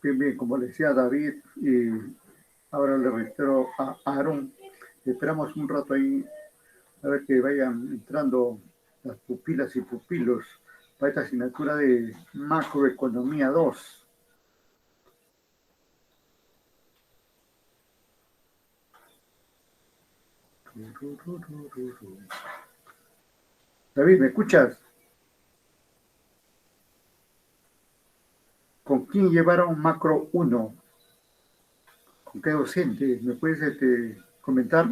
Bien, bien, como le decía David, y ahora le reitero a Aaron, esperamos un rato ahí a ver que vayan entrando las pupilas y pupilos para esta asignatura de Macroeconomía 2. David, ¿me escuchas? ¿Con quién llevaron Macro 1? ¿Con qué docente? ¿Me puedes comentar?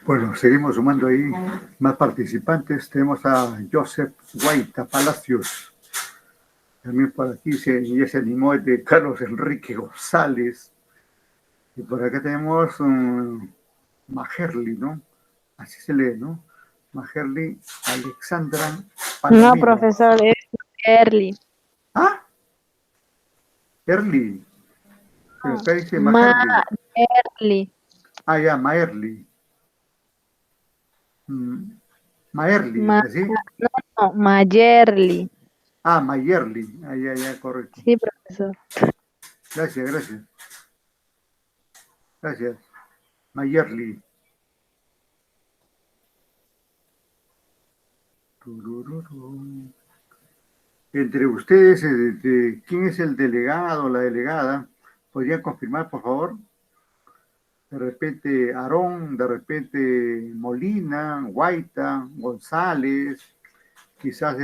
Bueno, seguimos sumando ahí más participantes. Tenemos a Joseph Guaita Palacios. También por aquí ya se animó de Carlos Enrique González. Y por acá tenemos Majerli, ¿no? Así se lee, ¿no? Majerli Alexandra No, Palomino. profesor, es Early. ¿Ah? Erli. Pero acá dice Majerli. Maerly. Ah, ya, Maerli. Maerli, ¿así? No, Mayerly. Ah, Mayerli. Ah, ya, correcto. Sí, profesor. Gracias, gracias. Gracias. Mayerli. Entre ustedes, ¿quién es el delegado o la delegada? ¿Podrían confirmar, por favor? De repente Aarón, de repente Molina, Guaita, González, quizás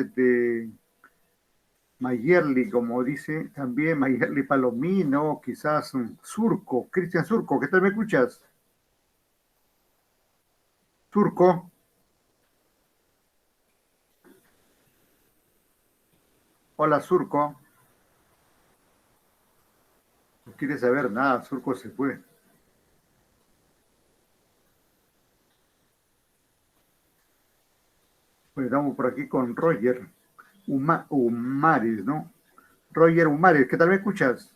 Mayerly, como dice también Mayerly Palomino, quizás Surco, Cristian Surco, ¿qué tal me escuchas? Surco, hola Surco, no quiere saber nada, Surco se fue. Pues estamos por aquí con Roger Humares, ¿no? Roger Humares, ¿qué tal me escuchas?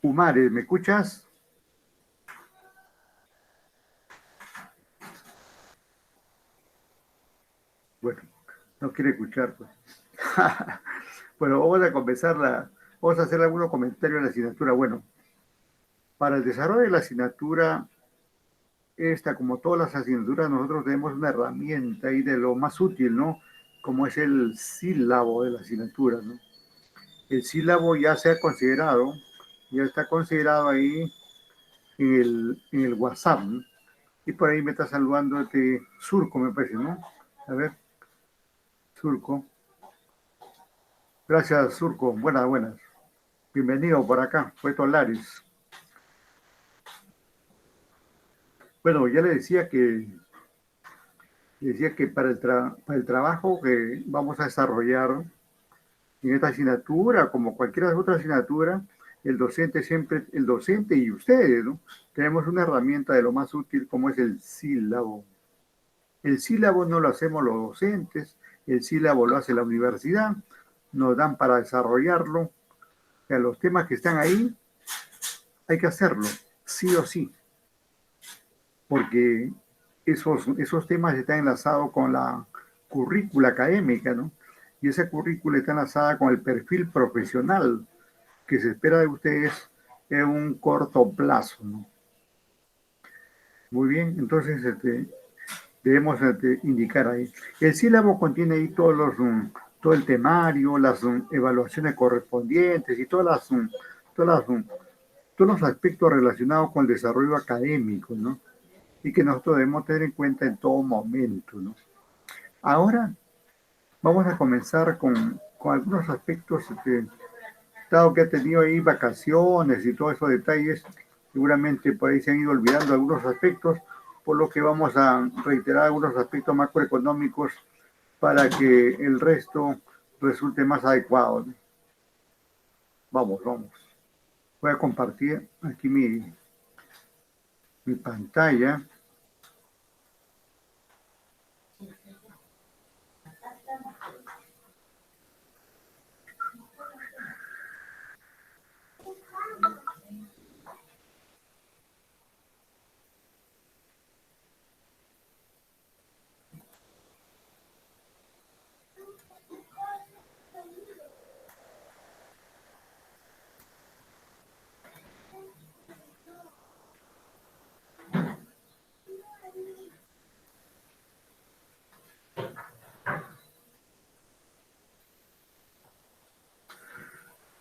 Humares, ¿me escuchas? Bueno, no quiere escuchar, pues. Bueno, vamos a hacer algunos comentarios de la asignatura. Bueno, para el desarrollo de la asignatura, esta, como todas las asignaturas, nosotros tenemos una herramienta ahí de lo más útil, ¿no? Como es el sílabo de la asignatura, ¿no? El sílabo ya se ha considerado, ya está considerado ahí en el WhatsApp, ¿no? Y por ahí me está saludando este Surco, me parece, ¿no? A ver, Surco. Gracias, Surco. Buenas, buenas. Bienvenido por acá, Puerto Lares. Bueno, ya le decía que para el trabajo que vamos a desarrollar en esta asignatura, como cualquier otra asignatura, el docente y ustedes, ¿no? Tenemos una herramienta de lo más útil como es el sílabo. El sílabo no lo hacemos los docentes, el sílabo lo hace la universidad, nos dan para desarrollarlo. O sea, los temas que están ahí hay que hacerlo, sí o sí, porque esos temas están enlazados con la currícula académica, ¿no? Y esa currícula está enlazada con el perfil profesional que se espera de ustedes en un corto plazo, ¿no? Muy bien, entonces debemos indicar ahí. El sílabo contiene ahí todo el temario, las evaluaciones correspondientes y todas las, todos los aspectos relacionados con el desarrollo académico, ¿no? Y que nosotros debemos tener en cuenta en todo momento, ¿no? Ahora vamos a comenzar con algunos aspectos, dado que ha tenido ahí vacaciones y todos esos detalles, seguramente por ahí se han ido olvidando algunos aspectos, por lo que vamos a reiterar algunos aspectos macroeconómicos para que el resto resulte más adecuado, ¿no? Vamos, vamos. Voy a compartir aquí mi pantalla.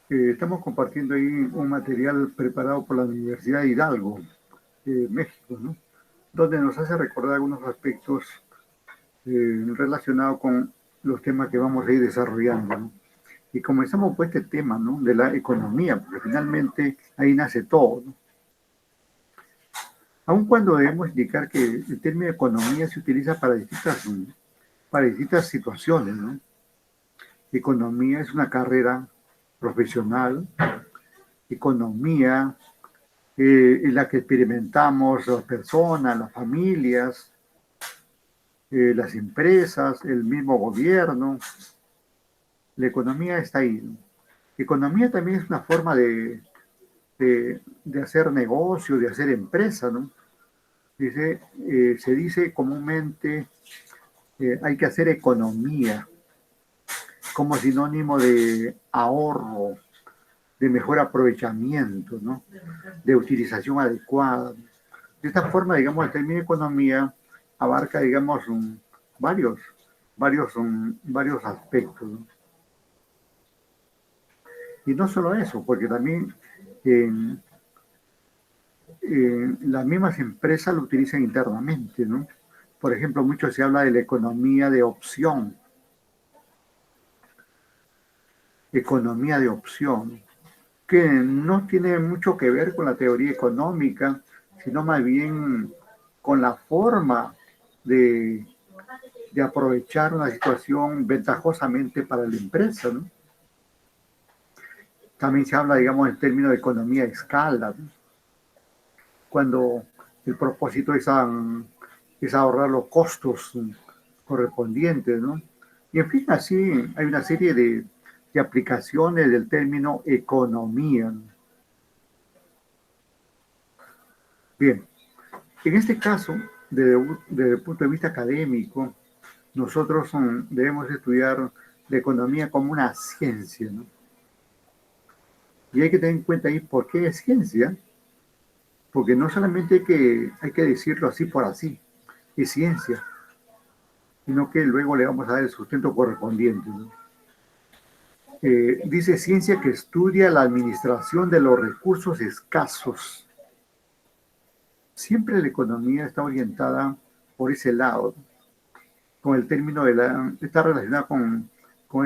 Estamos compartiendo ahí un material preparado por la Universidad de Hidalgo, México, ¿no? Donde nos hace recordar algunos aspectos relacionados con los temas que vamos a ir desarrollando, ¿no? Y comenzamos por este tema, ¿no? De la economía, porque finalmente ahí nace todo, ¿no? Aun cuando debemos indicar que el término economía se utiliza para distintas situaciones, ¿no? Economía es una carrera profesional, economía en la que experimentamos las personas, las familias, las empresas, el mismo gobierno. La economía está ahí, ¿no? Economía también es una forma de hacer negocio, de hacer empresa, ¿no? Se dice comúnmente hay que hacer economía como sinónimo de ahorro, de mejor aprovechamiento, ¿no? De utilización adecuada. De esta forma, digamos, el término economía abarca, digamos, varios, varios aspectos, ¿no? Y no solo eso, porque también en, las mismas empresas lo utilizan internamente, ¿no? Por ejemplo, mucho se habla de la economía de opción, que no tiene mucho que ver con la teoría económica, sino más bien con la forma de, de aprovechar una situación ventajosamente para la empresa, ¿no? También se habla, digamos, en términos de economía de escala, ¿no? Cuando el propósito es ahorrar los costos correspondientes, ¿no? Y en fin, así hay una serie de aplicaciones del término economía. Bien, en este caso, desde el punto de vista académico, nosotros debemos estudiar la economía como una ciencia, ¿no? Y hay que tener en cuenta ahí por qué es ciencia, porque no solamente hay que decirlo así por así, es ciencia, sino que luego le vamos a dar el sustento correspondiente, ¿no? Dice ciencia que estudia la administración de los recursos escasos. Siempre la economía está orientada por ese lado, con el término está relacionada con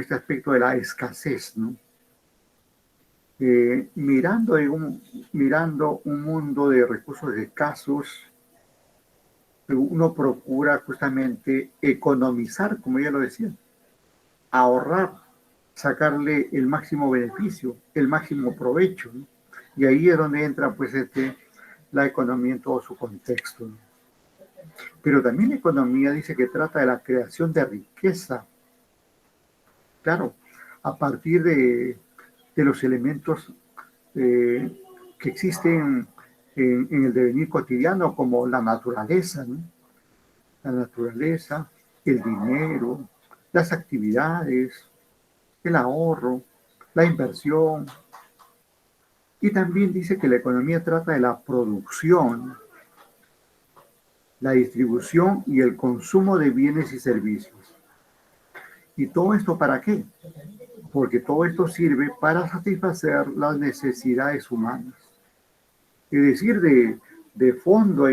este aspecto de la escasez, ¿no? Mirando un mundo de recursos escasos, uno procura justamente economizar, como ya lo decía, ahorrar, sacarle el máximo beneficio, el máximo provecho, ¿no? Y ahí es donde entra pues la economía en todo su contexto, ¿no? Pero también la economía dice que trata de la creación de riqueza, claro, a partir de los elementos que existen en el devenir cotidiano, como la naturaleza, ¿no? La naturaleza, el dinero, las actividades, el ahorro, la inversión. Y también dice que la economía trata de la producción, la distribución y el consumo de bienes y servicios. ¿Y todo esto para qué? Porque todo esto sirve para satisfacer las necesidades humanas. Es decir, de fondo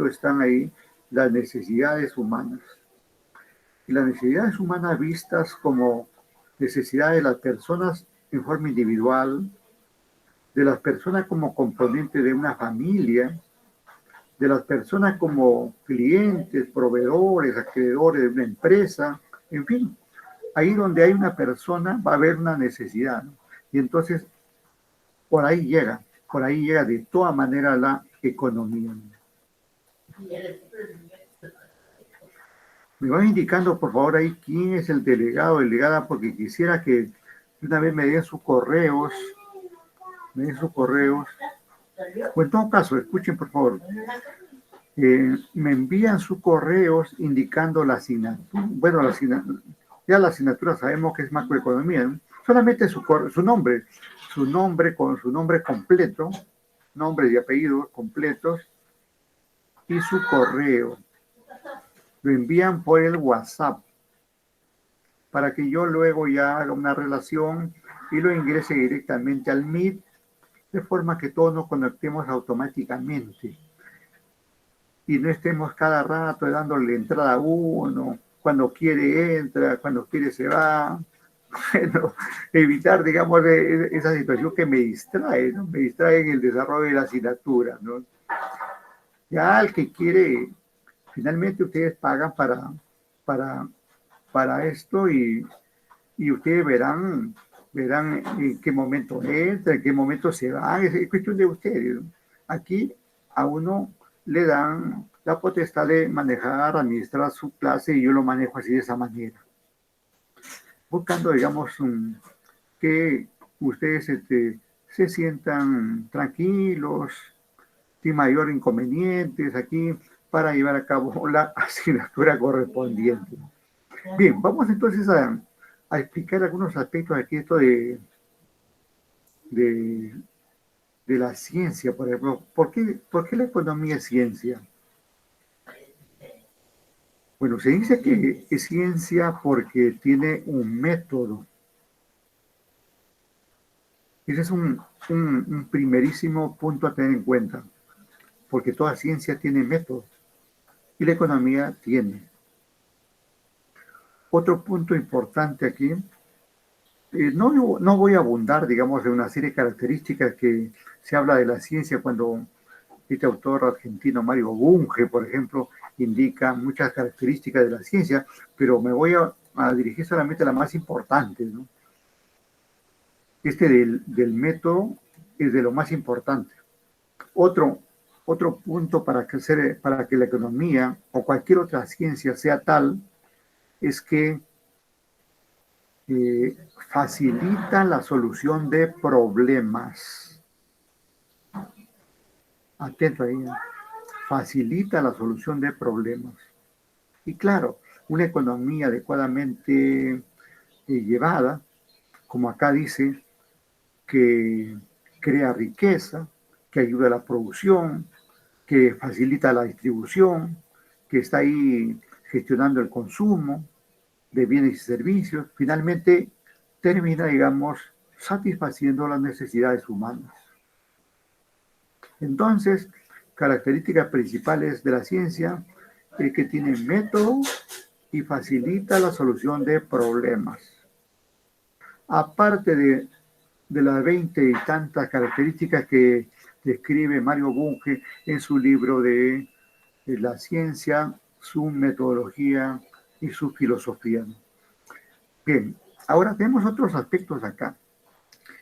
están ahí las necesidades humanas. Y las necesidades humanas vistas como necesidades de las personas en forma individual, de las personas como componente de una familia, de las personas como clientes, proveedores, acreedores de una empresa, en fin, ahí donde hay una persona va a haber una necesidad, ¿no? Y entonces por ahí llega de toda manera la economía. Me van indicando, por favor, ahí quién es el delegado o delegada, porque quisiera que una vez me den sus correos, o en todo caso, escuchen, por favor, me envían sus correos indicando la asignatura. Bueno, ya la asignatura sabemos que es macroeconomía, ¿no? Solamente su nombre con su nombre completo, nombre y apellidos completos, y su correo. Lo envían por el WhatsApp para que yo luego ya haga una relación y lo ingrese directamente al Meet, de forma que todos nos conectemos automáticamente y no estemos cada rato dándole entrada a uno, cuando quiere entra, cuando quiere se va. Bueno, evitar, digamos, esa situación que me distrae, ¿no? Me distrae en el desarrollo de la asignatura, ¿no? Ya el que quiere, finalmente ustedes pagan para, para esto y ustedes verán en qué momento entra, en qué momento se va, es cuestión de ustedes, ¿no? Aquí a uno le dan la potestad de manejar, administrar su clase y yo lo manejo así de esa manera, buscando, digamos, que ustedes se sientan tranquilos, sin mayor inconvenientes aquí para llevar a cabo la asignatura correspondiente. Bien, vamos entonces a explicar algunos aspectos aquí, esto de, de la ciencia, por ejemplo. Por qué la economía es ciencia? Bueno, se dice que es ciencia porque tiene un método. Ese es un primerísimo punto a tener en cuenta. porque toda ciencia tiene método y la economía tiene. Otro punto importante aquí, no voy a abundar, digamos, en una serie de características que se habla de la ciencia cuando este autor argentino, Mario Bunge, por ejemplo, indica muchas características de la ciencia, pero me voy a dirigir solamente a la más importante, ¿no? Este del método es de lo más importante. Otro, otro punto para que la economía o cualquier otra ciencia sea tal es que facilita la solución de problemas. Atento ahí, ¿eh? Facilita la solución de problemas. Y claro, una economía adecuadamente llevada, como acá dice, que crea riqueza, que ayuda a la producción, que facilita la distribución, que está ahí gestionando el consumo de bienes y servicios, finalmente termina, digamos, satisfaciendo las necesidades humanas. Entonces, características principales de la ciencia es que tiene método y facilita la solución de problemas. Aparte de las 20 y tantas características que describe Mario Bunge en su libro de la ciencia, su metodología y su filosofía. Bien, ahora tenemos otros aspectos acá.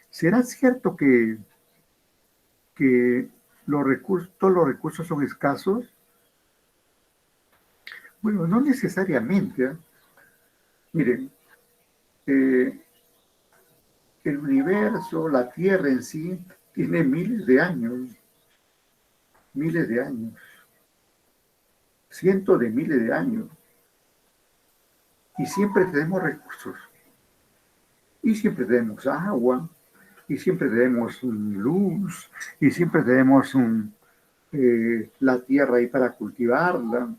¿Será cierto que todos los recursos son escasos? Bueno, no necesariamente, ¿eh? Miren, eh, el universo, la Tierra en sí, tiene miles de años, cientos de miles de años, y siempre tenemos recursos, y siempre tenemos agua, y siempre tenemos luz, y siempre tenemos la tierra ahí para cultivarla,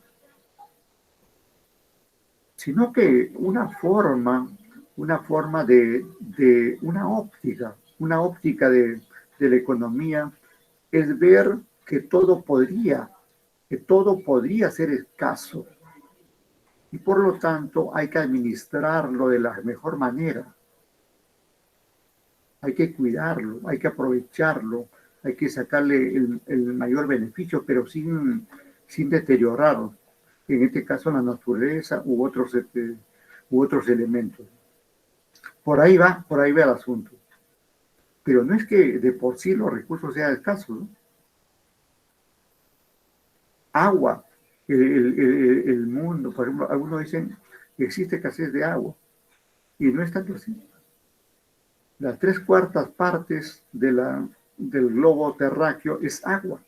sino que una forma de una óptica de la economía es ver que todo podría ser escaso y por lo tanto hay que administrarlo de la mejor manera, hay que cuidarlo, hay que aprovecharlo, hay que sacarle el mayor beneficio, pero sin deteriorar, en este caso la naturaleza u otros elementos. Por ahí va el asunto. Pero no es que de por sí los recursos sean escasos, ¿no? Agua, el mundo, por ejemplo, algunos dicen que existe escasez de agua, y no es tanto así. Las tres cuartas partes del globo terráqueo es agua,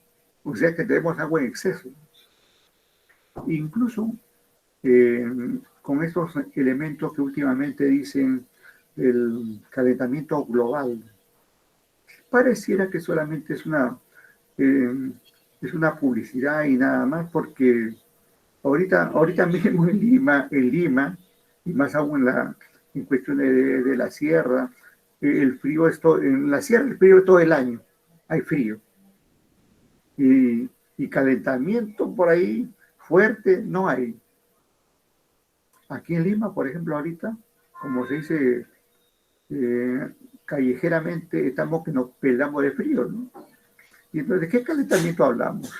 o sea que tenemos agua en exceso. Incluso eh, con estos elementos que últimamente dicen el calentamiento global, pareciera que solamente eh, es una publicidad y nada más, porque ahorita mismo en Lima, y más aún en cuestión de la sierra, el frío en la sierra el frío es todo el año, hay frío. Y calentamiento por ahí fuerte no hay. Aquí en Lima, por ejemplo, ahorita, como se dice callejeramente, estamos que nos pelamos de frío, ¿no? Y entonces, ¿de qué calentamiento hablamos?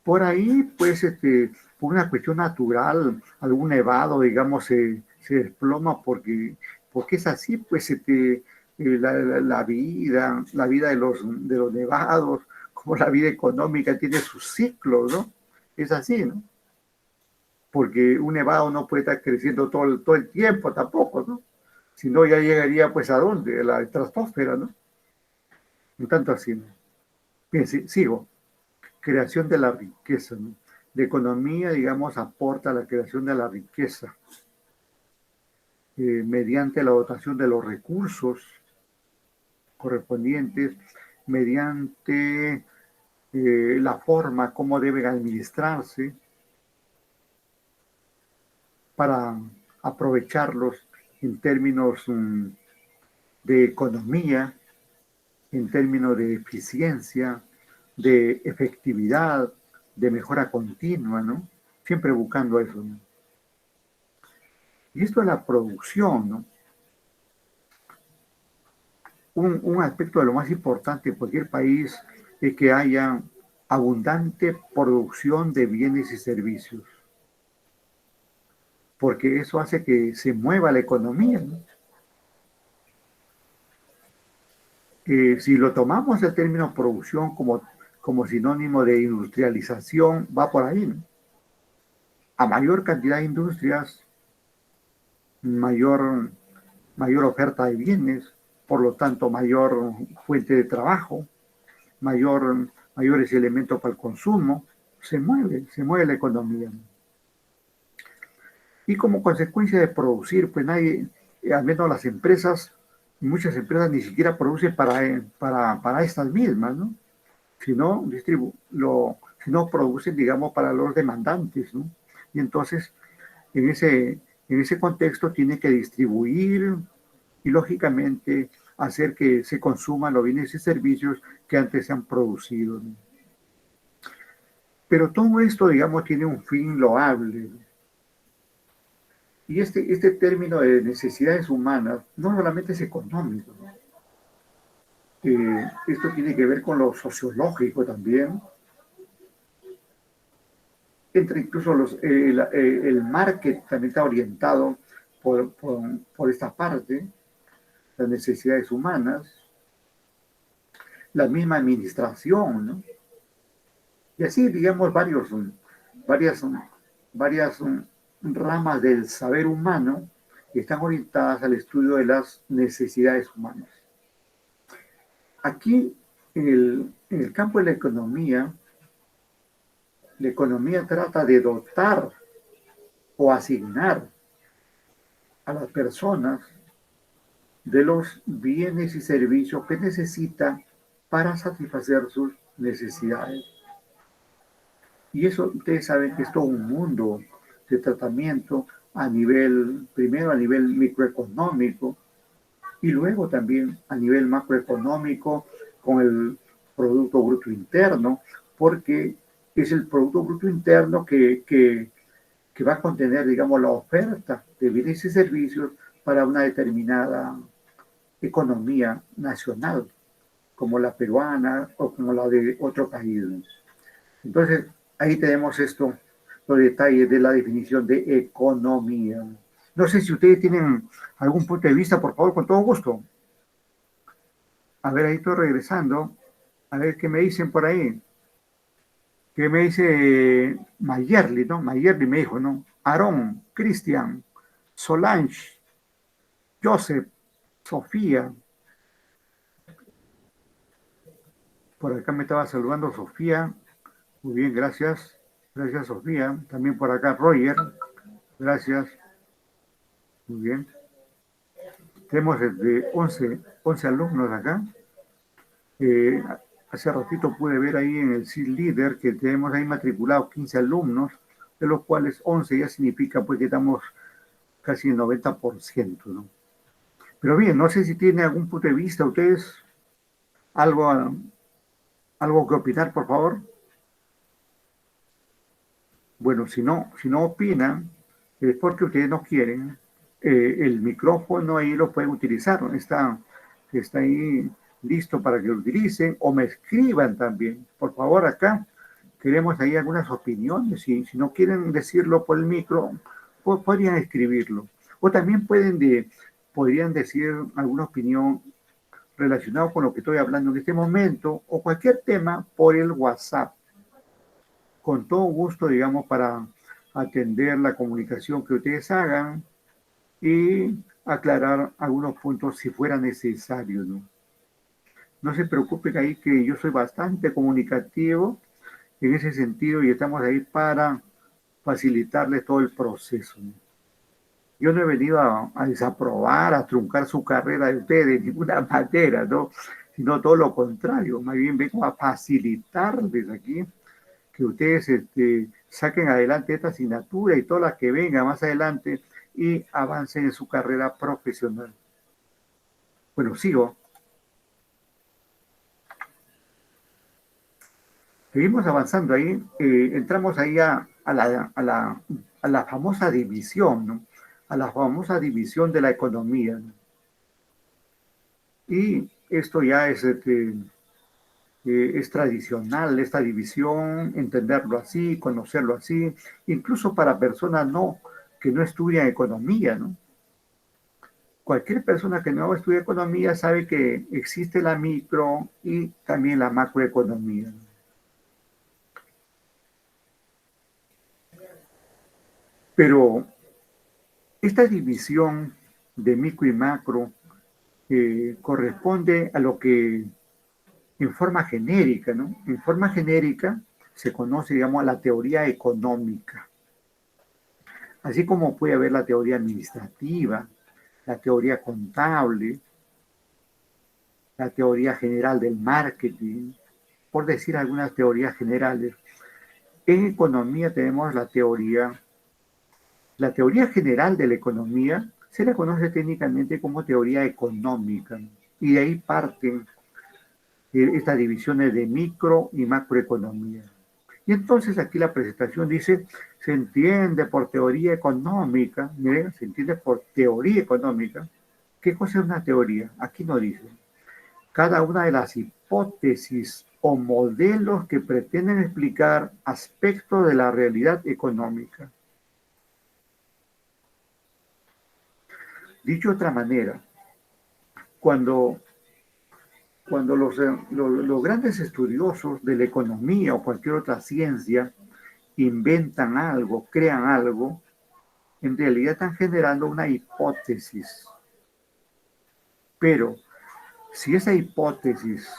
Por ahí, pues, por una cuestión natural, algún nevado, digamos, se desploma porque es así, pues, la vida de los nevados, como la vida económica tiene sus ciclos, ¿no? Es así, ¿no? Porque un nevado no puede estar creciendo todo el tiempo tampoco, ¿no? Si no, ya llegaría, pues, ¿a dónde? A la estratosfera, ¿no? Un tanto así, ¿no? Bien, sigo. Creación de la riqueza, ¿no? La economía, digamos, aporta a la creación de la riqueza mediante la dotación de los recursos correspondientes, mediante la forma como deben administrarse para aprovecharlos en términos de economía, en términos de eficiencia, de efectividad, de mejora continua, ¿no? Siempre buscando eso, ¿no? Y esto es la producción, ¿no? Un aspecto de lo más importante en cualquier país es que haya abundante producción de bienes y servicios, porque eso hace que se mueva la economía, ¿no? Si lo tomamos el término producción como sinónimo de industrialización, va por ahí, ¿no? A mayor cantidad de industrias, mayor, mayor oferta de bienes, por lo tanto mayor fuente de trabajo, mayores elementos para el consumo, se mueve la economía. Y como consecuencia de producir, pues nadie, al menos las empresas, muchas empresas ni siquiera producen para estas mismas, ¿no? Sino, sino producen, digamos, para los demandantes, ¿no? Y entonces, en en ese contexto, tiene que distribuir y, lógicamente, hacer que se consuman los bienes y servicios que antes se han producido, ¿no? Pero todo esto, digamos, tiene un fin loable, ¿no? Y este término de necesidades humanas no solamente es económico, ¿no? Esto tiene que ver con lo sociológico también. Entre incluso el market también está orientado por esta parte, las necesidades humanas, la misma administración, ¿no? Y así, digamos, varias, varias ramas del saber humano que están orientadas al estudio de las necesidades humanas. Aquí, en el campo de la economía trata de dotar o asignar a las personas de los bienes y servicios que necesitan para satisfacer sus necesidades. Y eso ustedes saben que es todo un mundo de tratamiento primero a nivel microeconómico y luego también a nivel macroeconómico con el Producto Bruto Interno, porque es el Producto Bruto Interno que va a contener, digamos, la oferta de bienes y servicios para una determinada economía nacional, como la peruana o como la de otro país. Entonces, ahí tenemos los detalles de la definición de economía. No sé si ustedes tienen algún punto de vista, por favor, con todo gusto. A ver, ahí estoy regresando. A ver qué me dicen por ahí. ¿Qué me dice Mayerly, no? Mayerly me dijo, ¿no? Aarón, Cristian, Solange, Joseph, Sofía. Por acá me estaba saludando Sofía. Muy bien, gracias. Gracias, Sofía. También por acá Roger. Gracias. Muy bien. Tenemos de 11 alumnos acá. Eh, Hace ratito pude ver ahí en el SID Leader que tenemos ahí matriculados 15 alumnos, de los cuales 11 ya significa pues que estamos casi el 90%, ¿no? Pero bien, no sé si tiene algún punto de vista ustedes, algo, algo que opinar, por favor. Bueno, si no opinan, es porque ustedes no quieren. El micrófono ahí lo pueden utilizar, ¿no? Está ahí listo para que lo utilicen o me escriban también. Por favor, acá queremos ahí algunas opiniones. Si no quieren decirlo por el micro, pues podrían escribirlo. O también podrían decir alguna opinión relacionada con lo que estoy hablando en este momento o cualquier tema por el WhatsApp. Con todo gusto, digamos, para atender la comunicación que ustedes hagan y aclarar algunos puntos si fuera necesario, ¿no? No se preocupen ahí que yo soy bastante comunicativo en ese sentido y estamos ahí para facilitarles todo el proceso, ¿no? Yo no he venido a desaprobar, a truncar su carrera de ustedes de ninguna manera, ¿no? Sino todo lo contrario, más bien vengo a facilitarles aquí que ustedes saquen adelante esta asignatura y todas las que vengan más adelante y avancen en su carrera profesional. Bueno, sigo. Seguimos avanzando ahí, entramos ahí a la famosa división, ¿no? A la famosa división de la economía, ¿no? Y esto ya es tradicional, esta división, entenderlo así, conocerlo así, incluso para personas que no estudian economía, ¿no? Cualquier persona que no estudia economía sabe que existe la micro y también la macroeconomía, ¿no? Pero esta división de micro y macro corresponde a lo que en forma genérica, ¿no? En forma genérica se conoce, digamos, a la teoría económica, así como puede haber la teoría administrativa, la teoría contable, la teoría general del marketing, por decir algunas teorías generales. En economía tenemos la teoría general de la economía, se la conoce técnicamente como teoría económica, y de ahí parten estas divisiones de micro y macroeconomía. Y entonces aquí la presentación dice, se entiende por teoría económica, miren, se entiende por teoría económica. ¿Qué cosa es una teoría? Aquí no dice. Cada una de las hipótesis o modelos que pretenden explicar aspectos de la realidad económica. Dicho de otra manera, cuando, cuando los grandes estudiosos de la economía o cualquier otra ciencia inventan algo, crean algo, en realidad están generando una hipótesis. Pero si esa hipótesis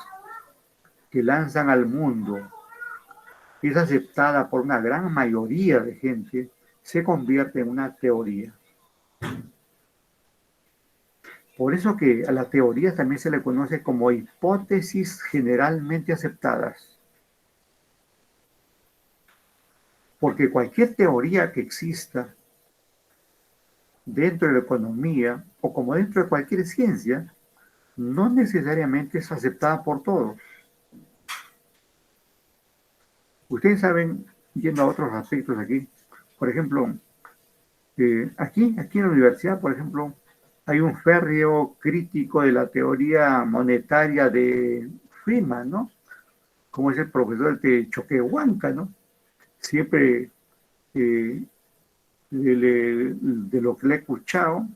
que lanzan al mundo es aceptada por una gran mayoría de gente, se convierte en una teoría. Por eso que a la teoría también se le conoce como hipótesis generalmente aceptadas. Porque cualquier teoría que exista dentro de la economía o como dentro de cualquier ciencia, no necesariamente es aceptada por todos. Ustedes saben, yendo a otros aspectos aquí, por ejemplo, aquí en la universidad, por ejemplo, hay un férreo crítico de la teoría monetaria de Friedman, ¿no? Como es el profesor de Choquehuanca, ¿no? Siempre eh, de lo que le he escuchado,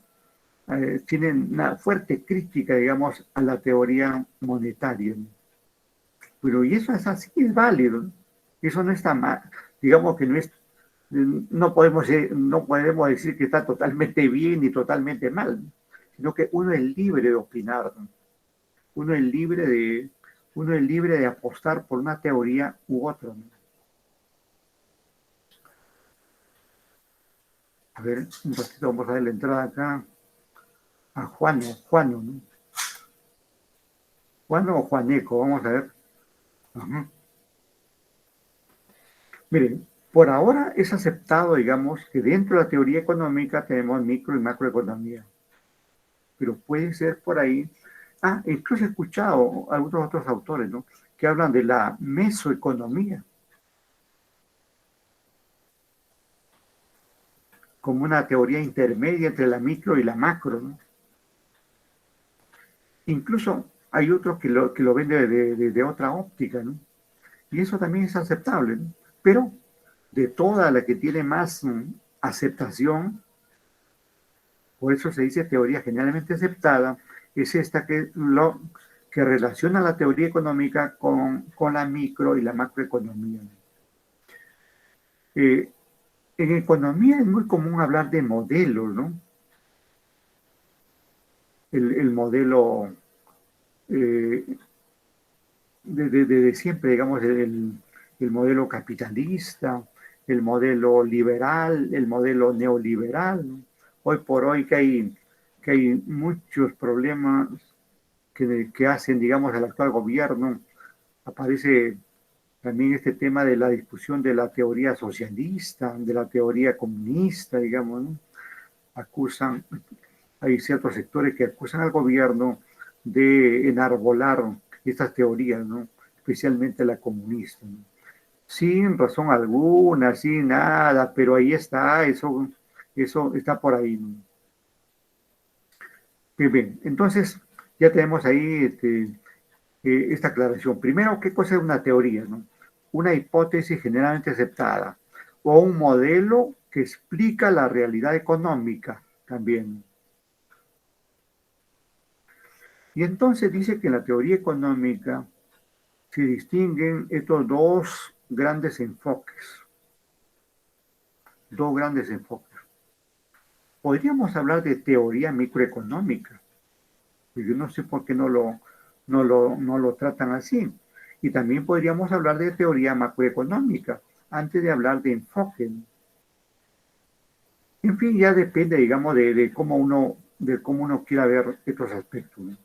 tienen una fuerte crítica, digamos, a la teoría monetaria, ¿no? Pero y eso es así, es válido, ¿no? Eso no está mal, digamos que no podemos decir que está totalmente bien ni totalmente mal, ¿no? Sino que uno es libre de opinar, ¿no? Uno es libre de, uno es libre de apostar por una teoría u otra, ¿no? A ver, un ratito vamos a dar la entrada acá a Juano, ¿no? Juano o Juaneco, vamos a ver. Ajá. Miren, por ahora es aceptado, digamos, que dentro de la teoría económica tenemos micro y macroeconomía, pero puede ser por ahí. Incluso he escuchado a algunos otros autores, ¿no? Que hablan de la mesoeconomía como una teoría intermedia entre la micro y la macro, ¿no? Incluso hay otros que lo ven de otra óptica, ¿no? Y eso también es aceptable, ¿no? Pero de toda la que tiene más aceptación, por eso se dice teoría generalmente aceptada, es esta que relaciona la teoría económica con la micro y la macroeconomía. Eh, en economía es muy común hablar de modelos, ¿no? El modelo eh, de siempre, digamos, el modelo capitalista, el modelo liberal, el modelo neoliberal, ¿no? Hoy por hoy que hay muchos problemas que hacen, digamos, al actual gobierno, aparece también este tema de la discusión de la teoría socialista, de la teoría comunista, digamos, ¿no? Acusan, hay ciertos sectores que acusan al gobierno de enarbolar estas teorías, ¿no? Especialmente la comunista, ¿no? sin razón alguna, sin nada, pero ahí está, eso está por ahí. Bien, bien, entonces ya tenemos ahí esta aclaración. Primero, ¿qué cosa es una teoría, no? Una hipótesis generalmente aceptada o un modelo que explica la realidad económica también. Y entonces dice que en la teoría económica se distinguen estos dos grandes enfoques. Dos grandes enfoques. Podríamos hablar de teoría microeconómica. Yo no sé por qué no lo tratan así. Y también podríamos hablar de teoría macroeconómica antes de hablar de enfoque. En fin, ya depende, digamos, de cómo uno quiera ver estos aspectos, ¿no?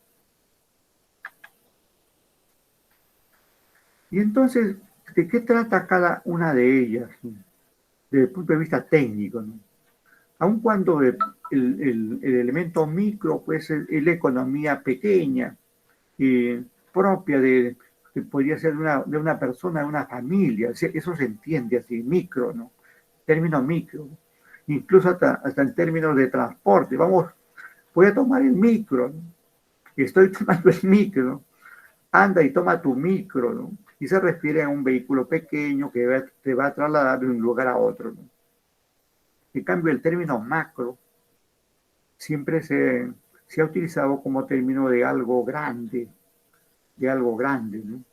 Y entonces, ¿de qué trata cada una de ellas, ¿no? Desde el punto de vista técnico, ¿no? Aun cuando el elemento micro, pues, es la economía pequeña, propia podría ser de una persona, de una familia, eso se entiende así, micro, ¿no? Término micro, incluso hasta en términos de transporte. Vamos, voy a tomar el micro, ¿no? Estoy tomando el micro, anda y toma tu micro, ¿no? Y se refiere a un vehículo pequeño que te va a trasladar de un lugar a otro, ¿no? En cambio, el término macro siempre se ha utilizado como término de algo grande, ¿no?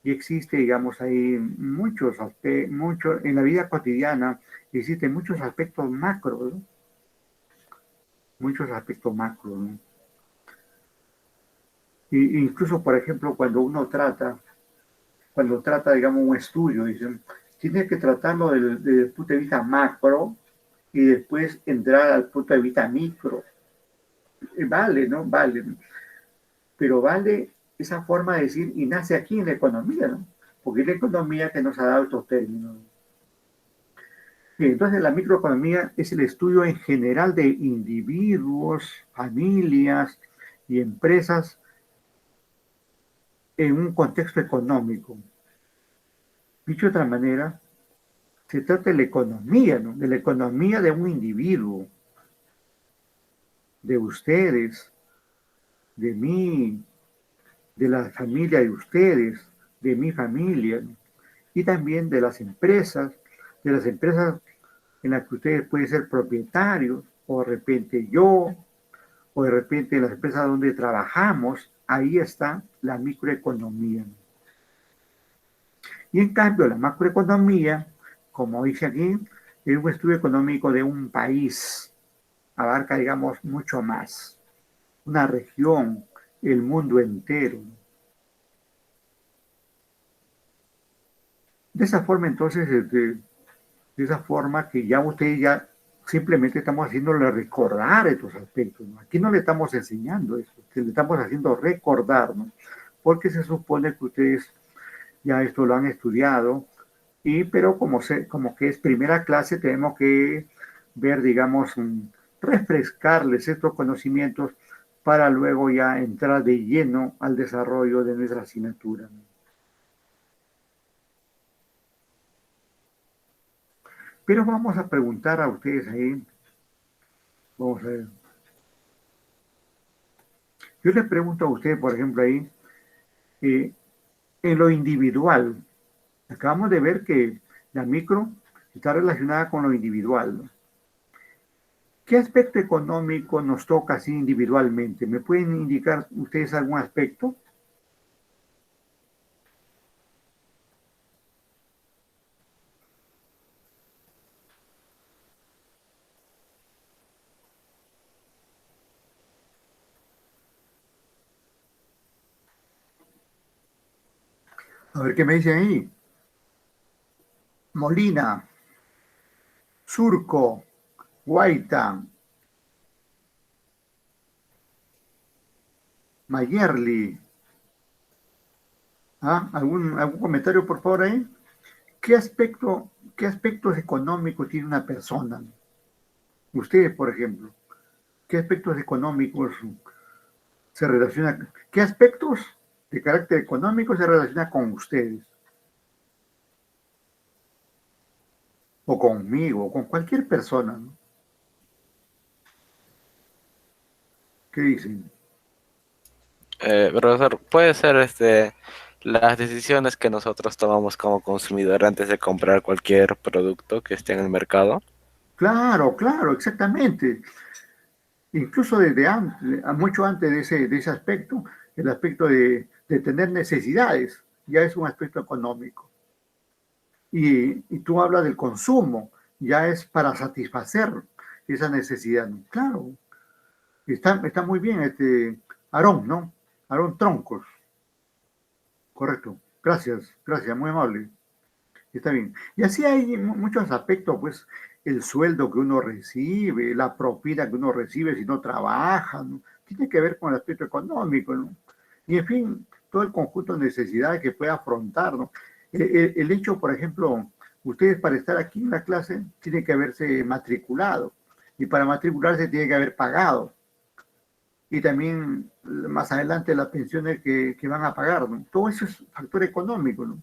Y existe, digamos, ahí en la vida cotidiana existen muchos aspectos macro, ¿no? Muchos aspectos macro, ¿no? Incluso, por ejemplo, cuando trata, digamos, un estudio, dicen, tiene que tratarlo desde el punto de vista macro y después entrar al punto de vista micro. Vale, ¿no? Vale, pero vale esa forma de decir y nace aquí en la economía, ¿no? Porque es la economía que nos ha dado estos términos. Bien, entonces la microeconomía es el estudio en general de individuos, familias y empresas en un contexto económico. Dicho de otra manera, se trata de la economía, ¿no? De la economía de un individuo, de ustedes, de mí, de la familia de ustedes, de mi familia, ¿no? Y también de las empresas en las que ustedes pueden ser propietarios, o de repente yo, o de repente en las empresas donde trabajamos, ahí está la microeconomía. Y en cambio, la macroeconomía, como dice aquí, es un estudio económico de un país, abarca, digamos, mucho más, una región, el mundo entero. De esa forma, entonces, de esa forma que ya ustedes ya simplemente estamos haciéndole recordar estos aspectos, ¿no? Aquí no le estamos enseñando eso, que le estamos haciendo recordar, ¿no? Porque se supone que ustedes ya esto lo han estudiado, pero como que es primera clase, tenemos que ver, digamos, refrescarles estos conocimientos para luego ya entrar de lleno al desarrollo de nuestra asignatura, ¿no? Pero vamos a preguntar a ustedes ahí, vamos a ver. Yo les pregunto a ustedes, por ejemplo, ahí, eh, en lo individual, acabamos de ver que la micro está relacionada con lo individual, ¿no? ¿Qué aspecto económico nos toca así individualmente? ¿Me pueden indicar ustedes algún aspecto? A ver qué me dicen ahí. Molina, Surco, Guaita, Mayerly. ¿Ah? ¿Algún comentario, por favor, ahí? ¿Qué aspectos económicos tiene una persona? Ustedes, por ejemplo, ¿qué aspectos económicos se relacionan? ¿Qué aspectos de carácter económico se relacionan con ustedes? o conmigo, o con cualquier persona, ¿no? ¿Qué dicen? Profesor, puede ser las decisiones que nosotros tomamos como consumidor antes de comprar cualquier producto que esté en el mercado. Claro, claro, exactamente. Incluso desde antes, mucho antes de ese aspecto, el aspecto de tener necesidades, ya es un aspecto económico. Y tú hablas del consumo, ya es para satisfacer esa necesidad, ¿no? Claro, está muy bien Aarón, ¿no? Aarón Troncos, correcto. Gracias, gracias, muy amable. Está bien. Y así hay muchos aspectos, pues el sueldo que uno recibe, la propina que uno recibe si no trabaja, ¿no? Tiene que ver con el aspecto económico, ¿no? Y en fin, todo el conjunto de necesidades que puede afrontar, ¿no? El hecho, por ejemplo, ustedes para estar aquí en la clase tienen que haberse matriculado y para matricularse tiene que haber pagado y también más adelante las pensiones que van a pagar, ¿no? Todo eso es factor económico, ¿no?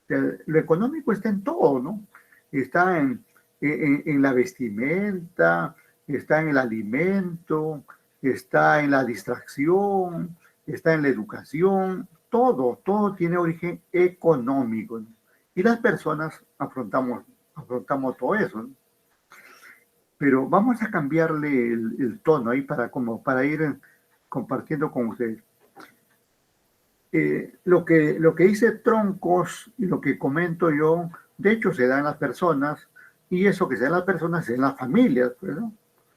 Sea, lo económico está en todo, ¿no? Está en la vestimenta, está en el alimento, está en la distracción, está en la educación, todo tiene origen económico, ¿no? Y las personas afrontamos todo eso, ¿no? Pero vamos a cambiarle el tono ahí para ir compartiendo con ustedes. Lo que dice Troncos y lo que comento yo, de hecho se da en las personas, y eso que se da en las personas se da en las familias, pues, ¿no?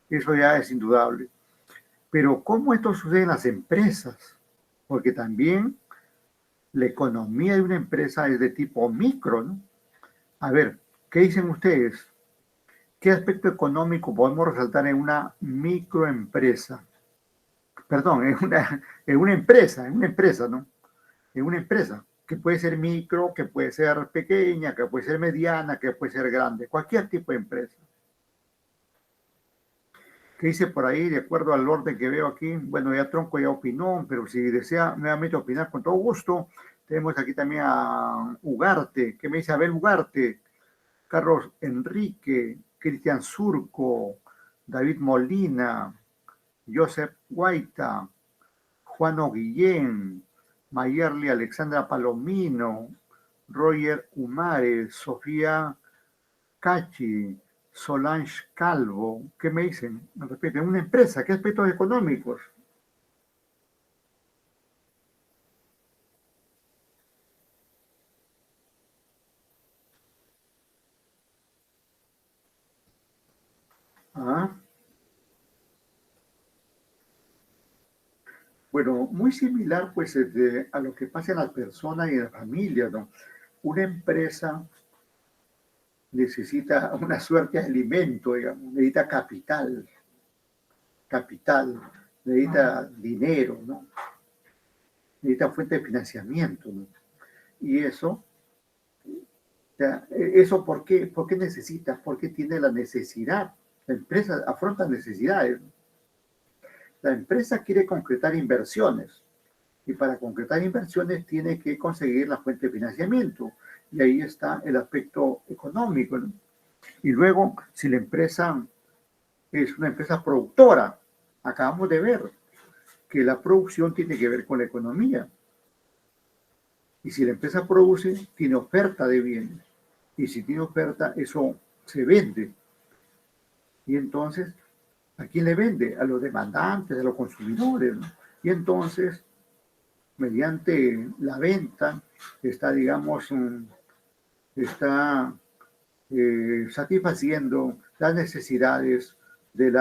Eso ya es indudable. Pero ¿cómo esto sucede en las empresas? Porque también la economía de una empresa es de tipo micro, ¿no? A ver, ¿qué dicen ustedes? ¿Qué aspecto económico podemos resaltar en una microempresa? Perdón, en una empresa, ¿no? En una empresa, que puede ser micro, que puede ser pequeña, que puede ser mediana, que puede ser grande, cualquier tipo de empresa. ¿Qué dice por ahí? De acuerdo al orden que veo aquí, bueno, ya Tronco ya opinó, pero si desea nuevamente opinar con todo gusto, tenemos aquí también a Ugarte. ¿Qué me dice Abel Ugarte? Carlos Enrique, Cristian Surco, David Molina, Joseph Guaita, Juan Guillén, Mayerly Alexandra Palomino, Roger Humares, Sofía Cachi, Solange Calvo. ¿Qué me dicen? Me repiten, una empresa, ¿qué aspectos económicos? Ah, bueno, muy similar pues a lo que pasa en las personas y en las familias, ¿no? Una empresa necesita una suerte de alimento, digamos, necesita capital, necesita dinero, ¿no? Necesita fuente de financiamiento, ¿no? Y eso, eso ¿por qué necesita? ¿Por qué tiene la necesidad? La empresa afronta necesidades, ¿no? La empresa quiere concretar inversiones y para concretar inversiones tiene que conseguir la fuente de financiamiento y ahí está el aspecto económico, ¿no? Y luego, si la empresa es una empresa productora, acabamos de ver que la producción tiene que ver con la economía. Y si la empresa produce, tiene oferta de bienes. Y si tiene oferta, eso se vende. Y entonces, ¿a quién le vende? A los demandantes, a los consumidores, ¿no? Y entonces, mediante la venta, está, digamos, está satisfaciendo las necesidades de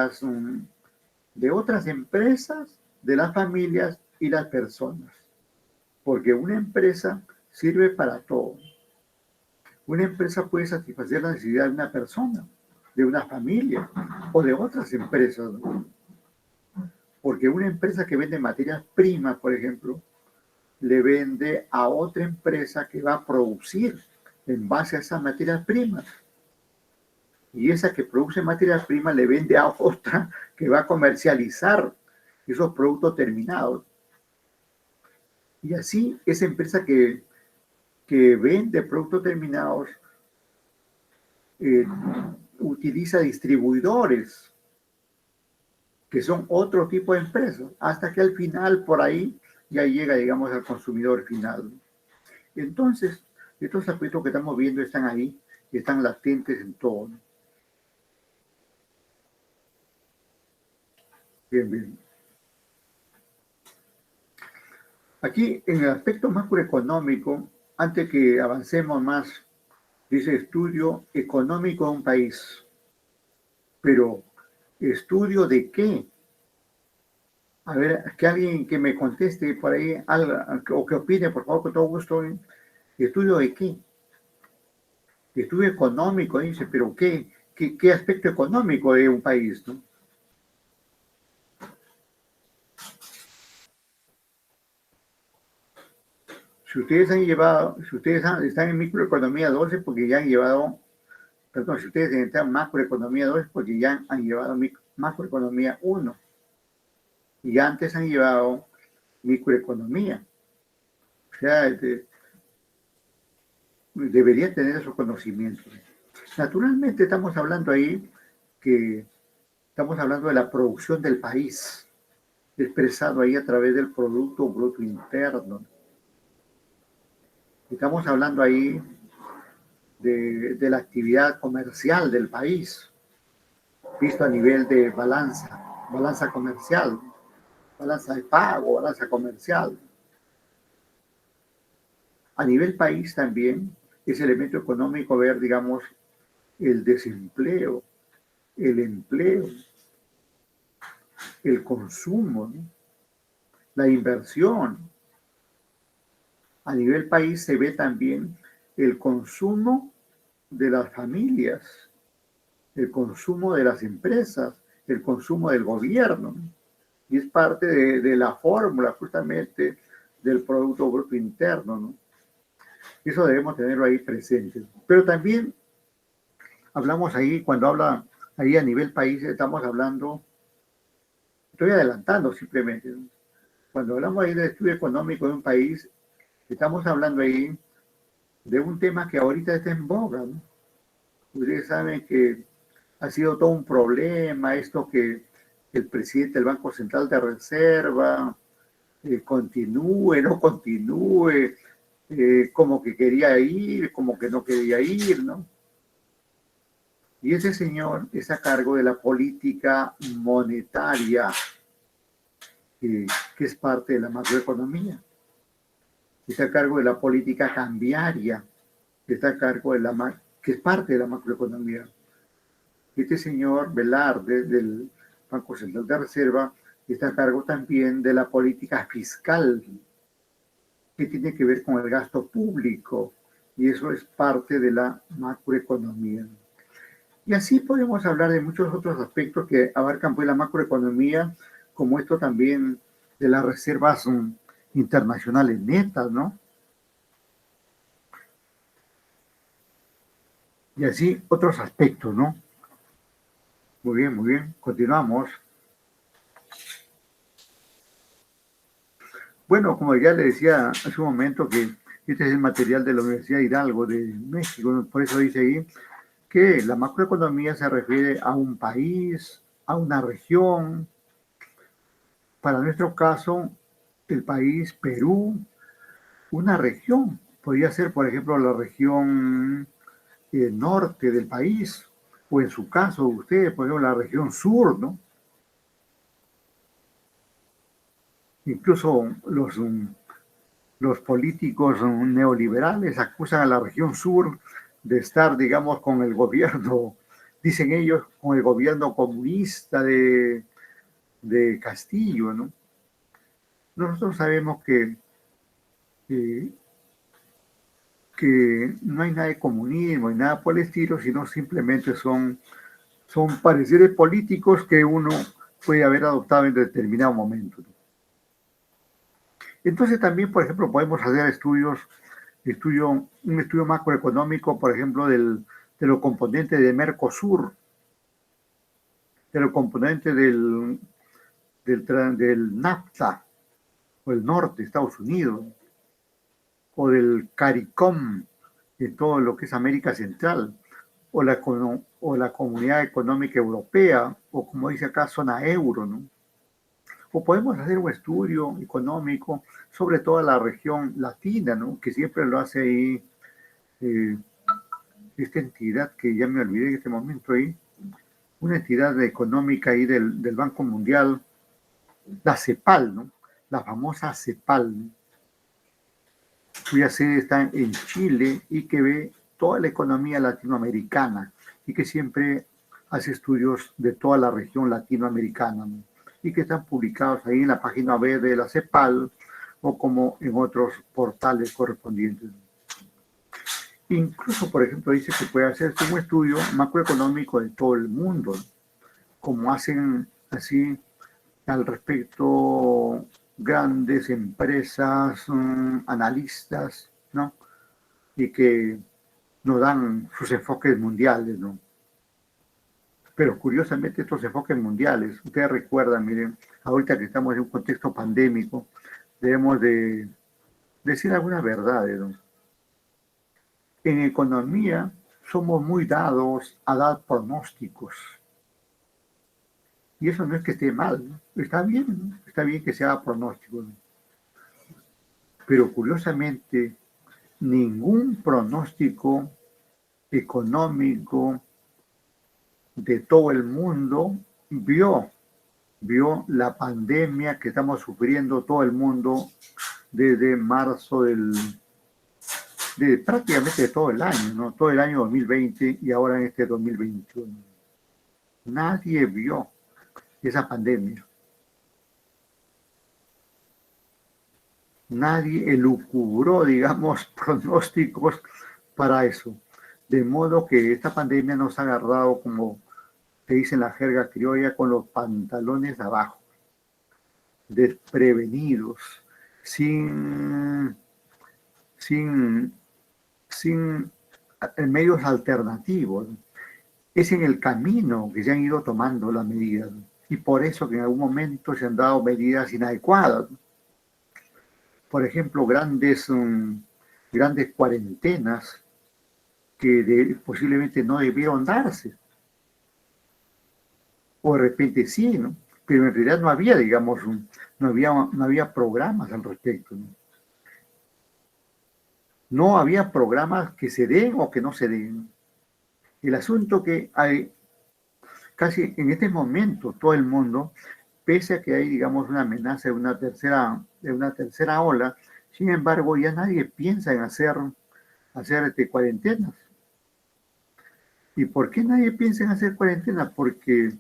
de otras empresas, de las familias y las personas. Porque una empresa sirve para todo. Una empresa puede satisfacer la necesidad de una persona, de una familia o de otras empresas, ¿no? Porque una empresa que vende materias primas, por ejemplo, le vende a otra empresa que va a producir en base a esas materias primas. Y esa que produce materias primas le vende a otra que va a comercializar esos productos terminados. Y así esa empresa que vende productos terminados eh, utiliza distribuidores, que son otro tipo de empresas, hasta que al final por ahí ya llega, digamos, al consumidor final. Entonces, estos aspectos que estamos viendo están ahí, están latentes en todo. Bien, bien. Aquí, en el aspecto macroeconómico, antes que avancemos más, dice estudio económico de un país. Pero, ¿estudio de qué? A ver, que alguien que me conteste por ahí algo, o que opine, por favor, con todo gusto. ¿Estudio de qué? Estudio económico, dice, pero ¿qué aspecto económico de un país, no? Si ustedes han llevado, si ustedes están en microeconomía 12 porque ya han llevado, perdón, si ustedes están en macroeconomía 2 porque ya han llevado macroeconomía 1 y antes han llevado microeconomía. O sea, deberían tener esos conocimientos. Naturalmente estamos hablando ahí que estamos hablando de la producción del país, expresado ahí a través del Producto Bruto Interno. Estamos hablando ahí de la actividad comercial del país, visto a nivel de balanza comercial, balanza de pago, balanza comercial. A nivel país también es elemento económico ver, digamos, el desempleo, el empleo, el consumo, ¿no? La inversión. A nivel país se ve también el consumo de las familias, el consumo de las empresas, el consumo del gobierno, ¿no? Y es parte de la fórmula justamente del Producto Bruto Interno, ¿no? Eso debemos tenerlo ahí presente. Pero también hablamos ahí, cuando habla ahí a nivel país, estamos hablando, estoy adelantando simplemente, ¿no? Cuando hablamos ahí del estudio económico de un país, estamos hablando ahí de un tema que ahorita está en boga, ¿no? Ustedes saben que ha sido todo un problema esto que el presidente del Banco Central de Reserva continúe, no continúe, como que quería ir, como que no quería ir, ¿no? Y ese señor es a cargo de la política monetaria, que es parte de la macroeconomía. Está a cargo de la política cambiaria, que está a cargo de que es parte de la macroeconomía. Este señor Velarde del Banco Central de Reserva está a cargo también de la política fiscal, que tiene que ver con el gasto público, y eso es parte de la macroeconomía. Y así podemos hablar de muchos otros aspectos que abarcan pues la macroeconomía, como esto también de las reservas internacionales netas, ¿no? Y así otros aspectos, ¿no? Muy bien, continuamos. Bueno, como ya le decía hace un momento que este es el material de la Universidad Hidalgo de México, por eso dice ahí que la macroeconomía se refiere a un país, a una región. Para nuestro caso, el país Perú, una región. Podría ser, por ejemplo, la región norte del país, o en su caso, usted, por ejemplo, la región sur, ¿no? Incluso los políticos neoliberales acusan a la región sur de estar, digamos, con el gobierno, dicen ellos, con el gobierno comunista de Castillo, ¿no? Nosotros sabemos eh, que no hay nada de comunismo y nada por el estilo, sino simplemente son pareceres políticos que uno puede haber adoptado en determinado momento, ¿no? Entonces también, por ejemplo, podemos hacer un estudio macroeconómico, por ejemplo, de los componentes de Mercosur, de los componentes del NAFTA, o el norte de Estados Unidos, o del CARICOM, de todo lo que es América Central, o la Comunidad Económica Europea, o como dice acá, zona euro, ¿no? O podemos hacer un estudio económico sobre toda la región latina, ¿no? Que siempre lo hace ahí eh, esta entidad que ya me olvidé en este momento ahí, una entidad económica ahí del Banco Mundial, la CEPAL, ¿no? La famosa CEPAL, ¿no? Cuya sede está en Chile y que ve toda la economía latinoamericana y que siempre hace estudios de toda la región latinoamericana, ¿no? Y que están publicados ahí en la página web de la CEPAL o como en otros portales correspondientes. Incluso, por ejemplo, dice que puede hacerse un estudio macroeconómico de todo el mundo, ¿no? Como hacen así al respecto grandes empresas, analistas, ¿no? Y que nos dan sus enfoques mundiales, ¿no? Pero curiosamente estos enfoques mundiales, ustedes recuerdan, miren, ahorita que estamos en un contexto pandémico, debemos de decir algunas verdades, ¿no? En economía somos muy dados a dar pronósticos. Y eso no es que esté mal, ¿no? Está bien, ¿no? Está bien que se haga pronóstico, ¿no? Pero curiosamente, ningún pronóstico económico de todo el mundo vio la pandemia que estamos sufriendo todo el mundo desde marzo de prácticamente todo el año, ¿no? Todo el año 2020 y ahora en este 2021. Nadie vio esa pandemia. Nadie elucubró, digamos, pronósticos para eso. De modo que esta pandemia nos ha agarrado, como se dice en la jerga criolla, con los pantalones abajo, desprevenidos, sin, sin, sin medios alternativos. Es en el camino que se han ido tomando las medidas y por eso que en algún momento se han dado medidas inadecuadas. Por ejemplo, grandes cuarentenas que posiblemente no debieron darse. O de repente sí, ¿no? Pero en realidad no había, digamos, no había programas al respecto, ¿no? No había programas que se den o que no se den. El asunto que hay, casi en este momento, todo el mundo, pese a que hay, digamos, una amenaza de una tercera ola, sin embargo, ya nadie piensa en hacer cuarentenas. ¿Y por qué nadie piensa en hacer cuarentena? Porque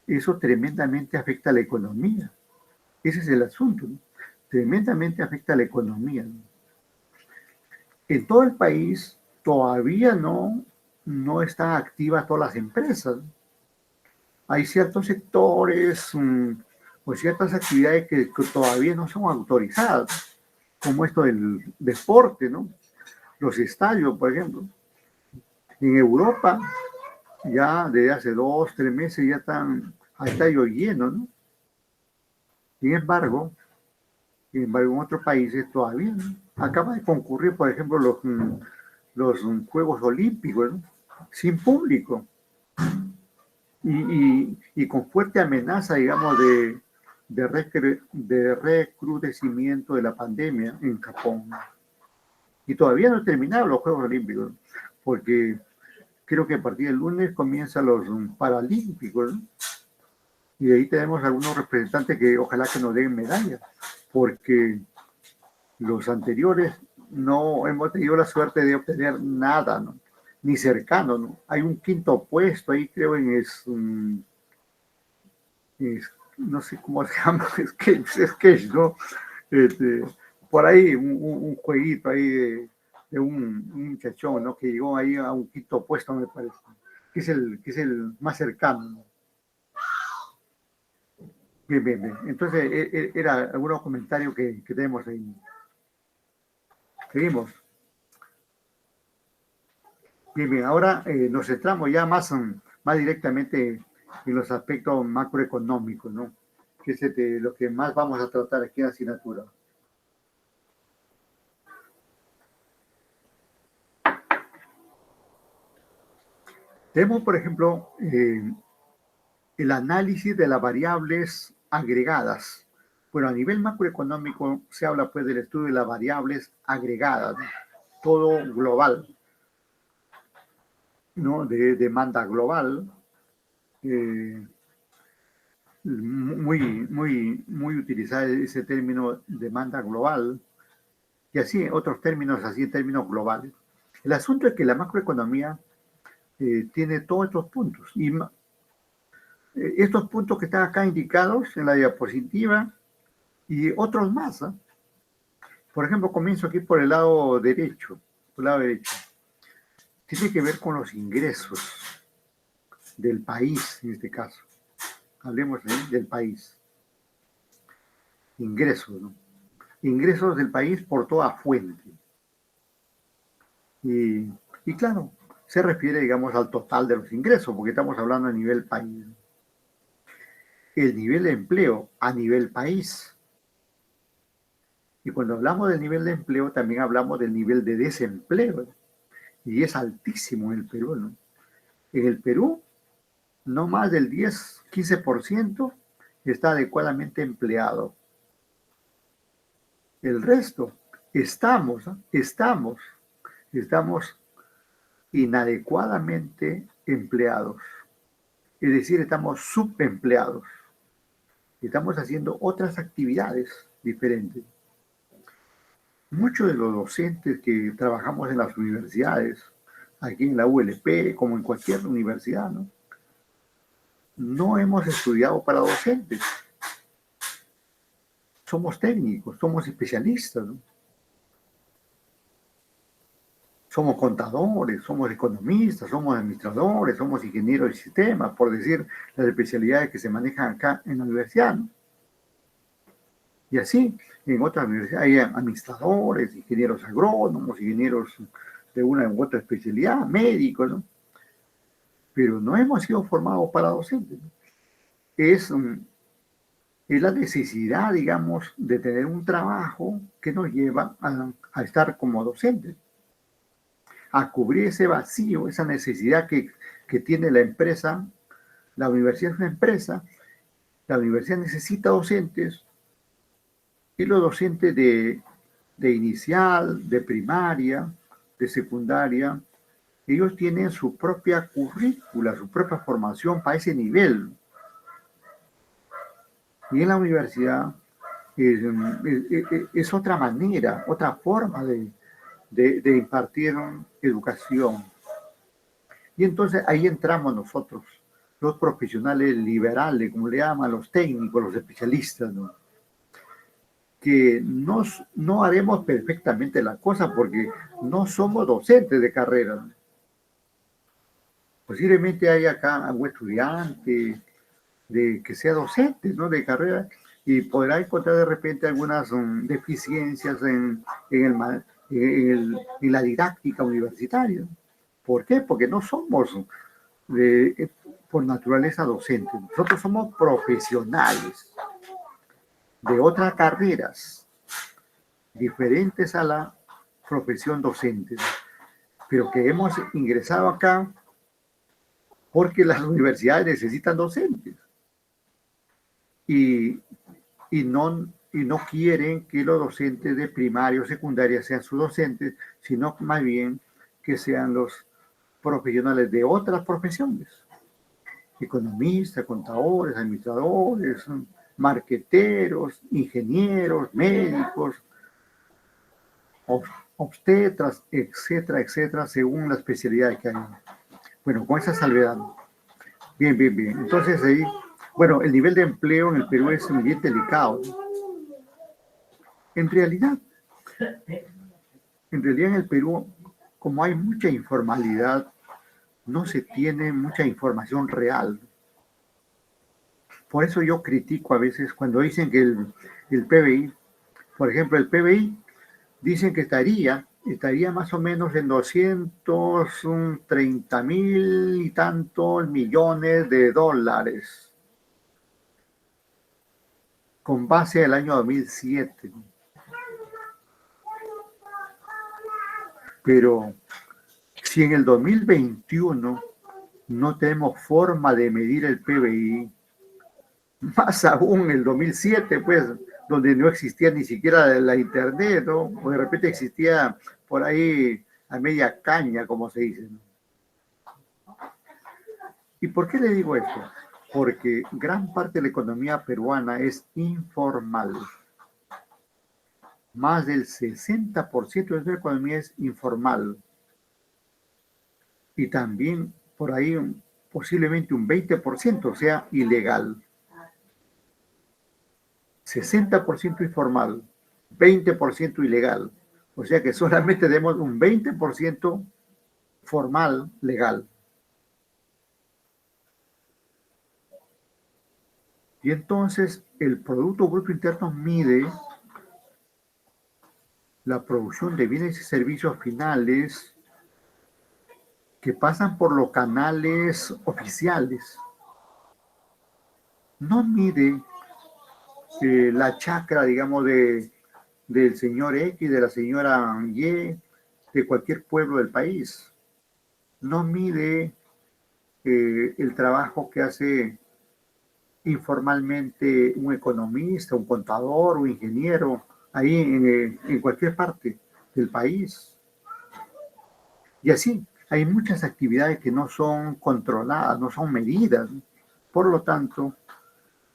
eso tremendamente afecta a la economía. Ese es el asunto, ¿no? Tremendamente afecta a la economía, ¿no? En todo el país todavía no están activas todas las empresas. Hay ciertos sectores o ciertas actividades que todavía no son autorizadas, como esto del deporte, ¿no? Los estadios, por ejemplo. En Europa, ya desde hace 2, 3 meses ya están a estadio lleno, ¿no? Sin embargo, en otros países todavía, ¿no? Acaba de concurrir, por ejemplo, los Juegos Olímpicos, ¿no? Sin público y con fuerte amenaza, digamos, de recrudecimiento de la pandemia en Japón. Y todavía no han terminado los Juegos Olímpicos, porque creo que a partir del lunes comienzan los Paralímpicos, ¿no? Y de ahí tenemos algunos representantes que ojalá que nos den medallas, porque los anteriores no hemos tenido la suerte de obtener nada, ¿no? Ni cercano, ¿no? Hay un quinto puesto ahí, creo, no sé cómo se llama, sketch, ¿no? Este, por ahí, un jueguito ahí de un muchachón, ¿no? Que llegó ahí a un quinto puesto, me parece, que es el más cercano, ¿no? Bien, bien, bien. Entonces, era algunos comentarios que tenemos ahí. Seguimos. Bien, bien. Ahora nos centramos ya más directamente en los aspectos macroeconómicos, ¿no? Que es lo que más vamos a tratar aquí en la asignatura. Tenemos, por ejemplo, el análisis de las variables agregadas. Bueno, a nivel macroeconómico se habla pues del estudio de las variables agregadas, ¿no? Todo global, ¿no? De demanda global, eh, muy utilizado ese término demanda global, y así otros términos, así en términos globales. El asunto es que la macroeconomía tiene todos estos puntos, y estos puntos que están acá indicados en la diapositiva, y otros más, ¿eh? Por ejemplo, comienzo aquí por el lado derecho, tiene que ver con los ingresos del país, en este caso. Hablemos del país. Ingresos, ¿no? Ingresos del país por toda fuente. Y claro, se refiere, digamos, al total de los ingresos, porque estamos hablando a nivel país. El nivel de empleo a nivel país. Y cuando hablamos del nivel de empleo, también hablamos del nivel de desempleo. Y es altísimo en el Perú, ¿no? En el Perú, no más del 10-15% está adecuadamente empleado. El resto, estamos inadecuadamente empleados. Es decir, estamos subempleados. Estamos haciendo otras actividades diferentes. Muchos de los docentes que trabajamos en las universidades, aquí en la ULP, como en cualquier universidad, ¿no? No hemos estudiado para docentes. Somos técnicos, somos especialistas, ¿no? Somos contadores, somos economistas, somos administradores, somos ingenieros de sistemas, por decir las especialidades que se manejan acá en la universidad, ¿no? Y así, en otras universidades hay administradores, ingenieros agrónomos, ingenieros de una u otra especialidad, médicos, ¿no? Pero no hemos sido formados para docentes, ¿no? Es la necesidad, digamos, de tener un trabajo que nos lleva a estar como docentes, a cubrir ese vacío, esa necesidad que tiene la empresa. La universidad es una empresa, la universidad necesita docentes, y los docentes de inicial, de primaria, de secundaria, ellos tienen su propia currícula, su propia formación para ese nivel. Y en la universidad es otra manera, otra forma de impartir educación. Y entonces ahí entramos nosotros, los profesionales liberales, como le llaman, los técnicos, los especialistas, ¿no? Que no haremos perfectamente la cosa porque no somos docentes de carrera, ¿no? Posiblemente hay acá algún estudiante que sea docente, ¿no?, de carrera, y podrá encontrar de repente algunas deficiencias en la didáctica universitaria. ¿Por qué? Porque no somos por naturaleza docentes. Nosotros somos profesionales de otras carreras diferentes a la profesión docente, pero que hemos ingresado acá porque las universidades necesitan docentes y no quieren que los docentes de primaria o secundaria sean sus docentes, sino más bien que sean los profesionales de otras profesiones, economistas, contadores, administradores, marqueteros, ingenieros, médicos, obstetras, etcétera, etcétera, según la especialidad que hay. Bueno, con esa salvedad. Bien. Entonces ahí, bueno, el nivel de empleo en el Perú es bien delicado. En realidad en el Perú, como hay mucha informalidad, no se tiene mucha información real. Por eso yo critico a veces cuando dicen que el PBI, por ejemplo, el PBI, dicen que estaría más o menos en 230.000 y tantos millones de dólares, con base al año 2007. Pero si en el 2021 no tenemos forma de medir el PBI, más aún el 2007, pues, donde no existía ni siquiera la internet, ¿no? O de repente existía por ahí a media caña, como se dice, ¿no? ¿Y por qué le digo esto? Porque gran parte de la economía peruana es informal. Más del 60% de nuestra economía es informal. Y también por ahí posiblemente un 20% sea ilegal. 60% informal, 20% ilegal. O sea que solamente tenemos un 20% formal, legal. Y entonces el Producto Bruto Interno mide la producción de bienes y servicios finales que pasan por los canales oficiales. No mide la chacra, digamos, del señor X, de la señora Y, de cualquier pueblo del país. No mide el trabajo que hace informalmente un economista, un contador, un ingeniero, ahí en cualquier parte del país. Y así, hay muchas actividades que no son controladas, no son medidas. Por lo tanto,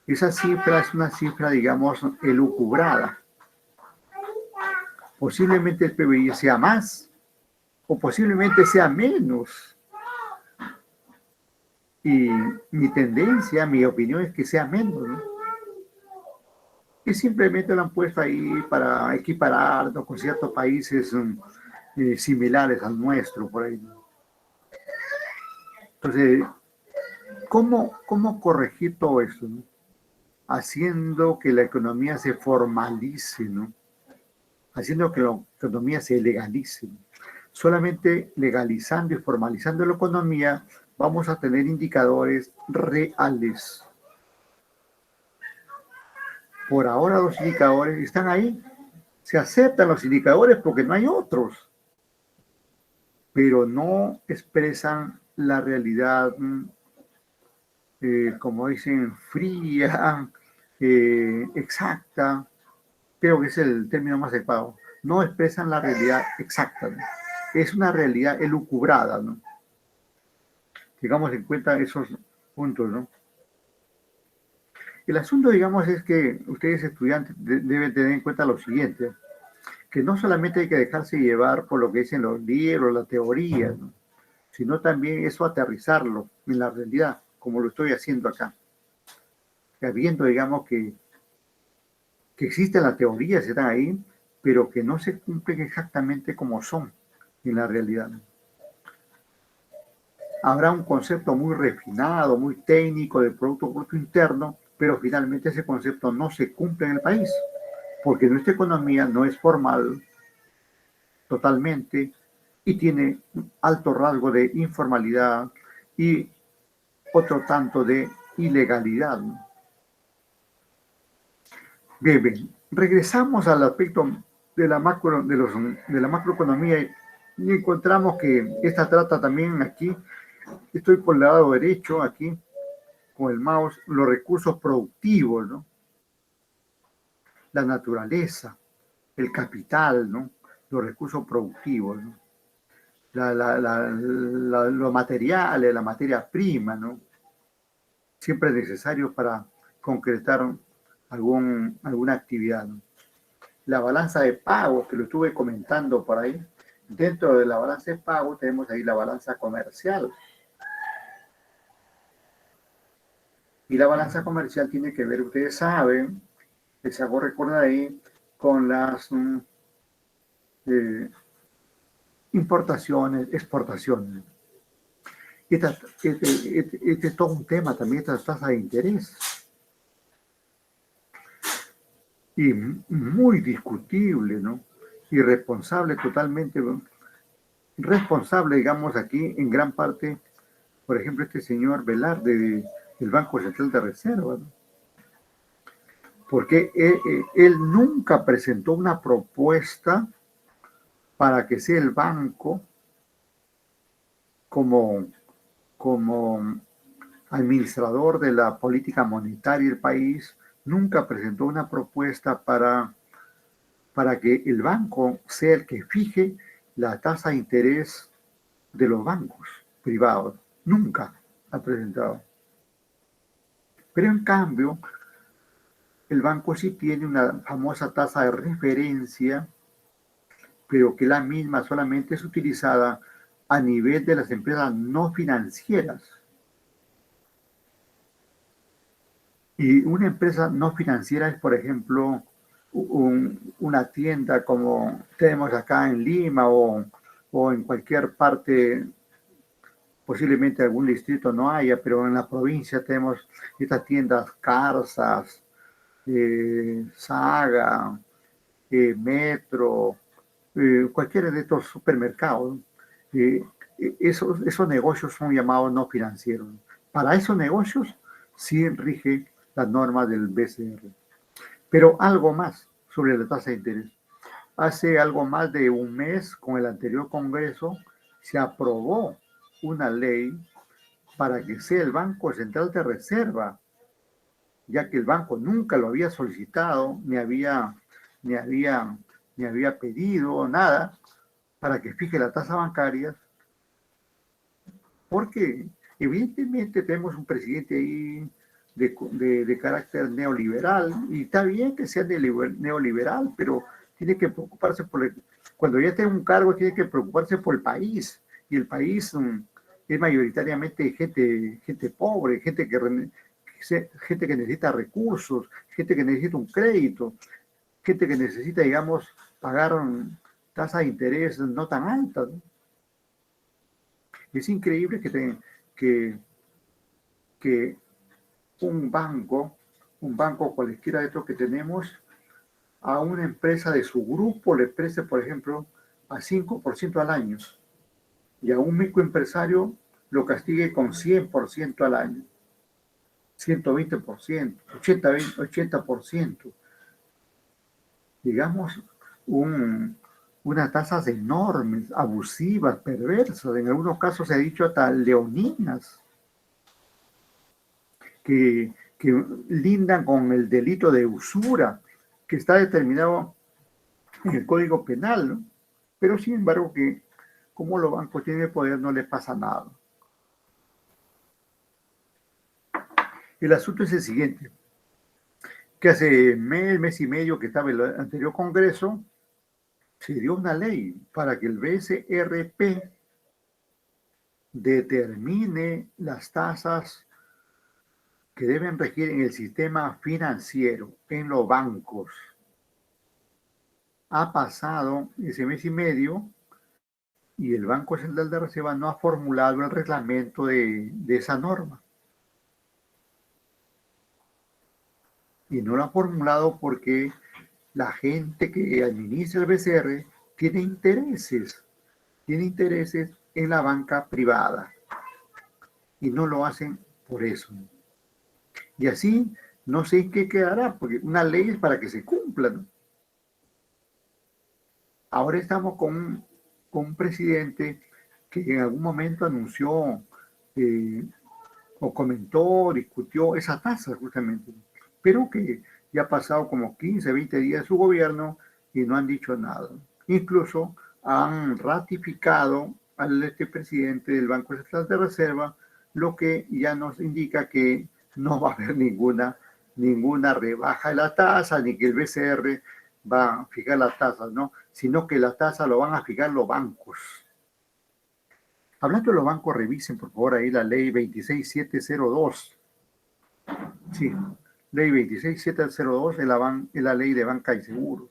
esa cifra es una cifra, digamos, elucubrada. Posiblemente el PBI sea más o posiblemente sea menos. Y mi tendencia, mi opinión es que sea menos, ¿no? Y simplemente lo han puesto ahí para equipararnos con ciertos países similares al nuestro, por ahí, ¿no? Entonces, ¿cómo corregir todo esto, ¿no? Haciendo que la economía se formalice, ¿no? Haciendo que la economía se legalice. Solamente legalizando y formalizando la economía vamos a tener indicadores reales. Por ahora los indicadores están ahí. Se aceptan los indicadores porque no hay otros, pero no expresan la realidad, como dicen, fría, exacta. Creo que es el término más adecuado. No expresan la realidad exacta, ¿no? Es una realidad elucubrada, ¿no? Tengamos en cuenta esos puntos, ¿no? El asunto, digamos, es que ustedes estudiantes deben tener en cuenta lo siguiente, que no solamente hay que dejarse llevar por lo que dicen los libros, la teoría, ¿no? Sino también eso aterrizarlo en la realidad, como lo estoy haciendo acá. Sabiendo, digamos, que existen las teorías, están ahí, pero que no se cumplen exactamente como son en la realidad. Habrá un concepto muy refinado, muy técnico del Producto Bruto Interno, pero finalmente ese concepto no se cumple en el país, porque nuestra economía no es formal totalmente y tiene un alto rasgo de informalidad y otro tanto de ilegalidad. Bien, regresamos al aspecto de la macroeconomía y encontramos que esta trata también aquí, estoy por el lado derecho aquí, con el mouse, los recursos productivos, ¿no? La naturaleza, el capital, ¿no? Los recursos productivos, ¿no? Los materiales, la materia prima, ¿no? Siempre es necesario para concretar alguna actividad, ¿no? La balanza de pagos, que lo estuve comentando por ahí. Dentro de la balanza de pagos tenemos ahí la balanza comercial. Y la balanza comercial tiene que ver, ustedes saben, les hago recordar ahí, con las importaciones, exportaciones. Este es todo un tema también, estas tasas de interés. Y muy discutible, ¿no? Irresponsable totalmente, ¿no? Responsable, digamos, aquí en gran parte, por ejemplo, este señor Velarde del Banco Central de Reserva, ¿no? Porque él nunca presentó una propuesta para que sea el banco como como administrador de la política monetaria del país, nunca presentó una propuesta para que el banco sea el que fije la tasa de interés de los bancos privados. Nunca ha presentado. Pero en cambio, el banco sí tiene una famosa tasa de referencia, pero que la misma solamente es utilizada a nivel de las empresas no financieras. Y una empresa no financiera es, por ejemplo, una tienda como tenemos acá en Lima o en cualquier parte, posiblemente algún distrito no haya, pero en la provincia tenemos estas tiendas Carsas, Saga, Metro, cualquiera de estos supermercados. Esos negocios son llamados no financieros. Para esos negocios sí rige las normas del BCR. Pero algo más sobre la tasa de interés. Hace algo más de un mes, con el anterior Congreso, se aprobó una ley para que sea el Banco Central de Reserva, ya que el banco nunca lo había solicitado, ni había pedido nada para que fije la tasa bancaria, porque evidentemente tenemos un presidente ahí de carácter neoliberal, y está bien que sea neoliberal, pero tiene que preocuparse cuando ya tenga un cargo, tiene que preocuparse por el país, y el país es mayoritariamente gente pobre, gente que necesita recursos, gente que necesita un crédito, gente que necesita, digamos, pagar tasas de interés no tan altas, ¿no? Es increíble que un banco cualquiera de estos que tenemos, a una empresa de su grupo le preste, por ejemplo, a 5% al año, y a un microempresario lo castigue con 100% al año, 120%, 80%. Digamos, unas tasas enormes, abusivas, perversas, en algunos casos se ha dicho hasta leoninas, que lindan con el delito de usura, que está determinado en el Código Penal, ¿no? Pero sin embargo, que como los bancos tienen el poder, no les pasa nada. El asunto es el siguiente, que hace mes y medio que estaba el anterior Congreso, se dio una ley para que el BCRP determine las tasas que deben regir en el sistema financiero, en los bancos. Ha pasado ese mes y medio y el Banco Central de Reserva no ha formulado el reglamento de esa norma. Y no lo ha formulado porque la gente que administra el BCR tiene intereses en la banca privada, y no lo hacen por eso. Y así no sé en qué quedará, porque una ley es para que se cumpla, ¿no? Ahora estamos con un presidente que en algún momento anunció o comentó, discutió esa tasa justamente, pero que ya ha pasado como 15, 20 días de su gobierno y no han dicho nada. Incluso han ratificado al presidente del Banco Central de Reserva, lo que ya nos indica que no va a haber ninguna rebaja de la tasa, ni que el BCR va a fijar la tasa, ¿no? Sino que la tasa lo van a fijar los bancos. Hablando de los bancos, revisen por favor ahí la ley 26702. Sí, ley 26702 es la ley de banca y seguros.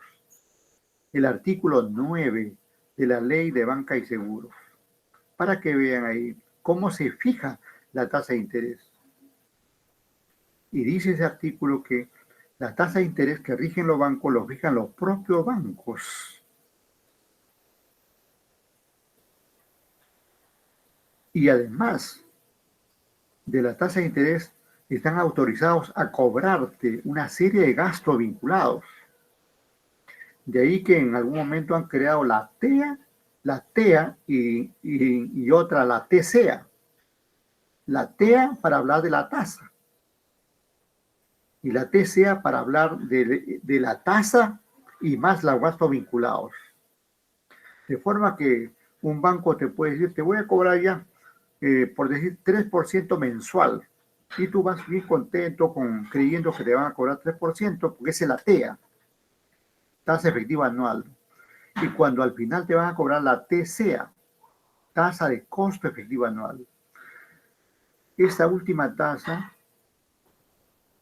El artículo 9 de la ley de banca y seguros. Para que vean ahí cómo se fija la tasa de interés. Y dice ese artículo que la tasa de interés que rigen los bancos lo fijan los propios bancos. Y además de la tasa de interés, están autorizados a cobrarte una serie de gastos vinculados. De ahí que en algún momento han creado la TEA y otra, la TCEA. la TEA para hablar de la tasa y la TCA para hablar de la tasa y más los gastos vinculados. De forma que un banco te puede decir, te voy a cobrar ya, por decir, 3% mensual. Y tú vas bien contento creyendo que te van a cobrar 3%, porque esa es la TEA, tasa efectiva anual. Y cuando al final te van a cobrar la TCA, tasa de costo efectivo anual. Esta última tasa,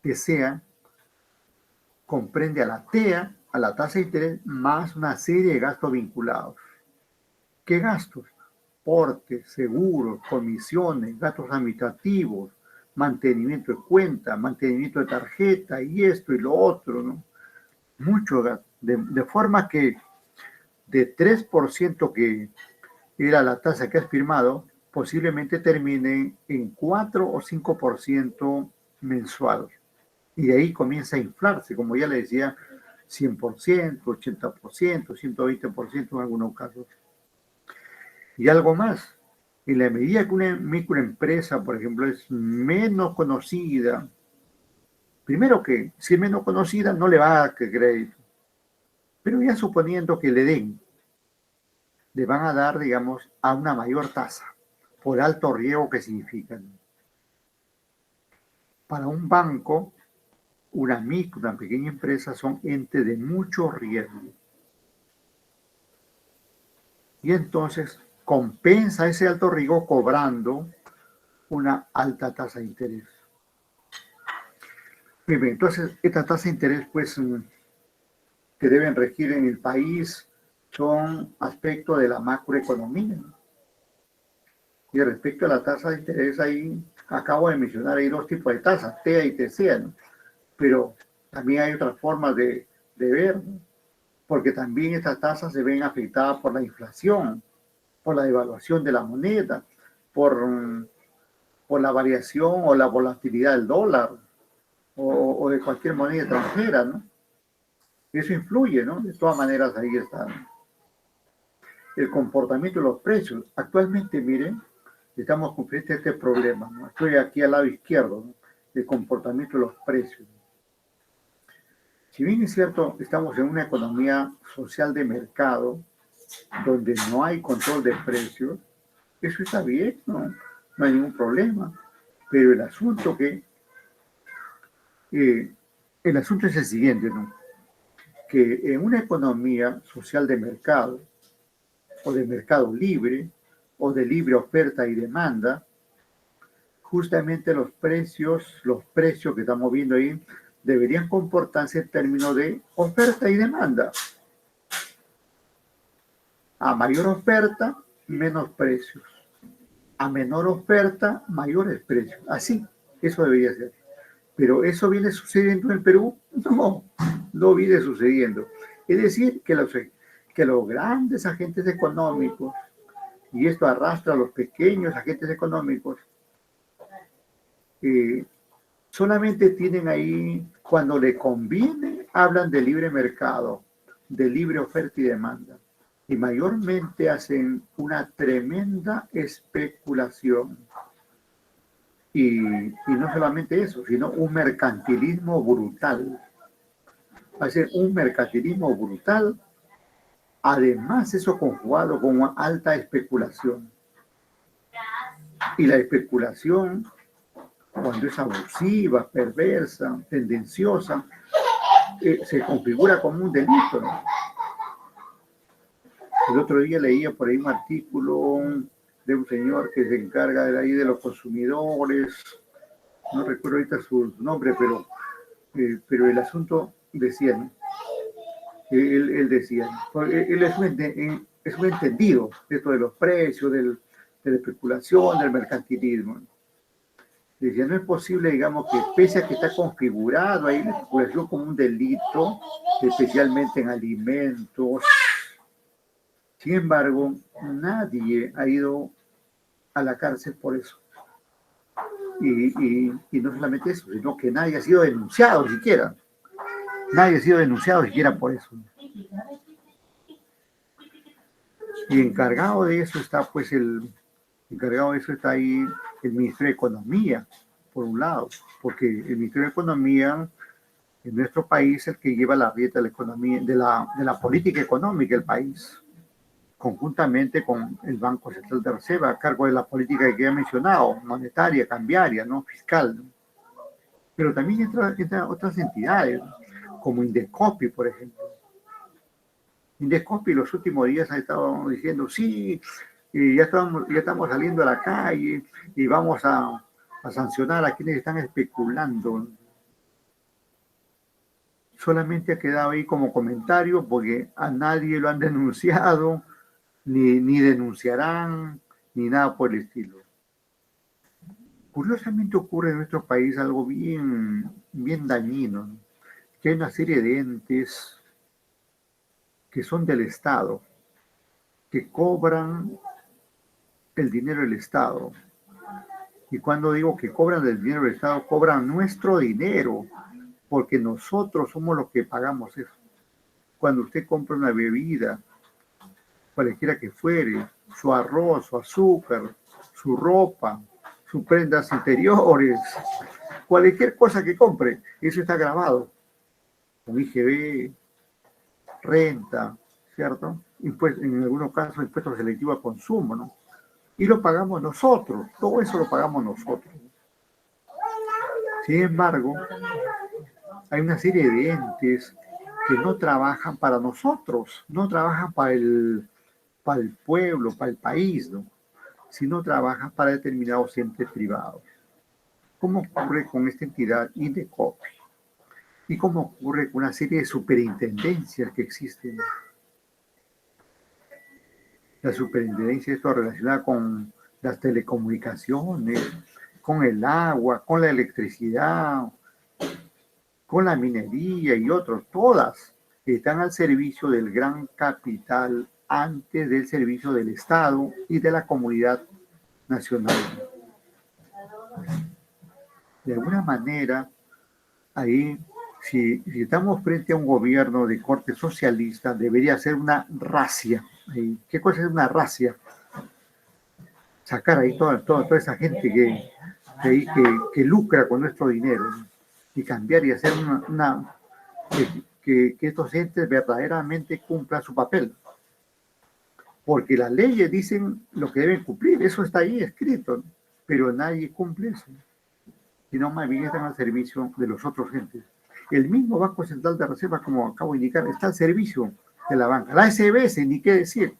TCA, comprende a la TEA, a la tasa de interés, más una serie de gastos vinculados. ¿Qué gastos? Portes, seguros, comisiones, gastos administrativos, mantenimiento de cuenta, mantenimiento de tarjeta y esto y lo otro, ¿no? Mucho gasto. De forma que de 3% que era la tasa que has firmado, posiblemente termine en 4 o 5% mensual. Y de ahí comienza a inflarse, como ya le decía, 100%, 80%, 120% en algunos casos. Y algo más, en la medida que una microempresa, por ejemplo, es menos conocida, primero que si es menos conocida no le va a dar crédito, pero ya suponiendo que le van a dar, digamos, a una mayor tasa, por alto riesgo que significan. Para un banco, una pequeña empresa son entes de mucho riesgo. Y entonces compensa ese alto riesgo cobrando una alta tasa de interés. Bien, entonces, esta tasa de interés, pues, que deben regir en el país son aspectos de la macroeconomía. Y respecto a la tasa de interés, ahí acabo de mencionar, hay dos tipos de tasas, TEA y TCA, ¿no? Pero también hay otras formas de ver, ¿no? Porque también estas tasas se ven afectadas por la inflación, por la devaluación de la moneda, por la variación o la volatilidad del dólar o de cualquier moneda extranjera, ¿no? Eso influye, ¿no? De todas maneras, ahí está, ¿no? El comportamiento de los precios. Actualmente, miren, estamos con este problema, ¿no? Estoy aquí al lado izquierdo, ¿no? El comportamiento de los precios. Si bien es cierto, estamos en una economía social de mercado, donde no hay control de precios, eso está bien, ¿no? No hay ningún problema. Pero el asunto es el siguiente, ¿no? Que en una economía social de mercado, o de mercado libre, o de libre oferta y demanda, justamente los precios que estamos viendo ahí, deberían comportarse en términos de oferta y demanda. A mayor oferta, menos precios. A menor oferta, mayores precios. Así, eso debería ser. Pero ¿eso viene sucediendo en el Perú? No viene sucediendo. Es decir, que los grandes agentes económicos, y esto arrastra a los pequeños agentes económicos, solamente tienen ahí, cuando le conviene, hablan de libre mercado, de libre oferta y demanda. Y mayormente hacen una tremenda especulación. Y no solamente eso, sino un mercantilismo brutal. Hacer un mercantilismo brutal, además eso conjugado con una alta especulación. Y la especulación, cuando es abusiva, perversa, tendenciosa, se configura como un delito, ¿no? El otro día leía por ahí un artículo de un señor que se encarga de ahí de los consumidores, no recuerdo ahorita su nombre, pero el asunto decía, ¿no? Él decía, él es un entendido de esto de los precios, de la especulación, del mercantilismo. Decía, no es posible, digamos, que pese a que está configurado ahí la especulación como un delito, especialmente en alimentos, sin embargo, nadie ha ido a la cárcel por eso. Y no solamente eso, sino que nadie ha sido denunciado siquiera. Nadie ha sido denunciado siquiera por eso. Y encargado de eso está pues el Encargado de eso está ahí el Ministerio de Economía, por un lado, porque el Ministerio de Economía en nuestro país es el que lleva la rieta de la economía, de la política económica del país, conjuntamente con el Banco Central de Reserva, a cargo de la política que ya he mencionado, monetaria, cambiaria, ¿no? Fiscal, ¿no? Pero también entran otras entidades, como Indecopi, por ejemplo. Indecopi los últimos días ha estado diciendo, sí, ya estamos saliendo a la calle y vamos a sancionar a quienes están especulando. Solamente ha quedado ahí como comentario porque a nadie lo han denunciado, ni denunciarán, ni nada por el estilo. Curiosamente ocurre en nuestro país algo bien dañino, ¿no? Que hay una serie de entes que son del Estado, que cobran el dinero del Estado. Y cuando digo que cobran el dinero del Estado, cobran nuestro dinero, porque nosotros somos los que pagamos eso. Cuando usted compra una bebida, cualquiera que fuere, su arroz, su azúcar, su ropa, sus prendas interiores, cualquier cosa que compre, eso está grabado con IGB, renta, ¿cierto? En algunos casos, impuestos selectivos al consumo, ¿no? Y lo pagamos nosotros, todo eso lo pagamos nosotros. Sin embargo, hay una serie de entes que no trabajan para nosotros, no trabajan para el pueblo, para el país, ¿no? Sino trabajan para determinados entes privados. ¿Cómo ocurre con esta entidad Indecopi? ¿Y cómo ocurre con una serie de superintendencias que existen? La superintendencia está relacionada con las telecomunicaciones, con el agua, con la electricidad, con la minería y otros, todas están al servicio del gran capital antes del servicio del Estado y de la comunidad nacional. De alguna manera, ahí, si estamos frente a un gobierno de corte socialista, debería ser una racia. ¿Qué cosa es una racia? Sacar ahí toda esa gente que lucra con nuestro dinero, ¿no? Y cambiar y hacer que estos entes verdaderamente cumplan su papel. Porque las leyes dicen lo que deben cumplir, eso está ahí escrito, ¿no? Pero nadie cumple eso, sino más bien están al servicio de los otros entes. El mismo Banco Central de Reserva, como acabo de indicar, está al servicio de la banca. La SBS, ni qué decir.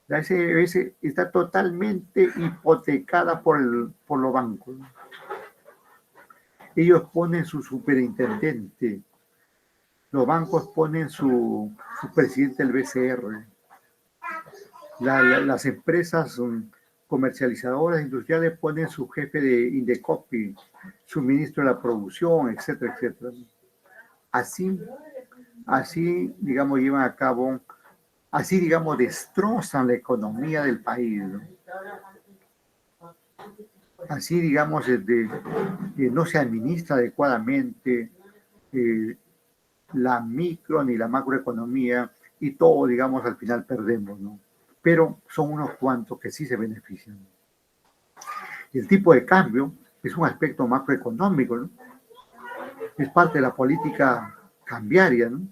La SBS está totalmente hipotecada por los bancos. Ellos ponen su superintendente, los bancos ponen su presidente del BCR, las empresas comercializadoras industriales ponen su jefe de Indecopi, su ministro de la producción, etcétera, etcétera. Así, digamos, llevan a cabo, así, digamos, destrozan la economía del país, ¿no? Así, digamos, no se administra adecuadamente la micro ni la macroeconomía y todo, digamos, al final perdemos, ¿no? Pero son unos cuantos que sí se benefician. Y el tipo de cambio es un aspecto macroeconómico, ¿no? Es parte de la política cambiaria, ¿no?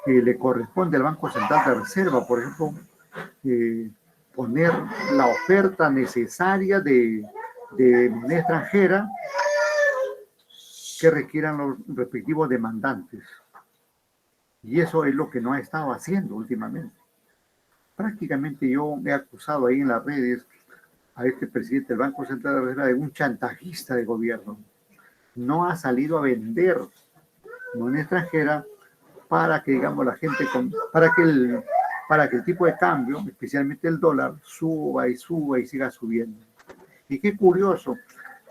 Le corresponde al Banco Central de Reserva, por ejemplo, poner la oferta necesaria de moneda extranjera que requieran los respectivos demandantes. Y eso es lo que no ha estado haciendo últimamente. Prácticamente yo he acusado ahí en las redes a este presidente del Banco Central de Reserva de un chantajista de gobierno. No ha salido a vender moneda extranjera para que, digamos, la gente, para que el tipo de cambio, especialmente el dólar, suba y siga subiendo. Y qué curioso,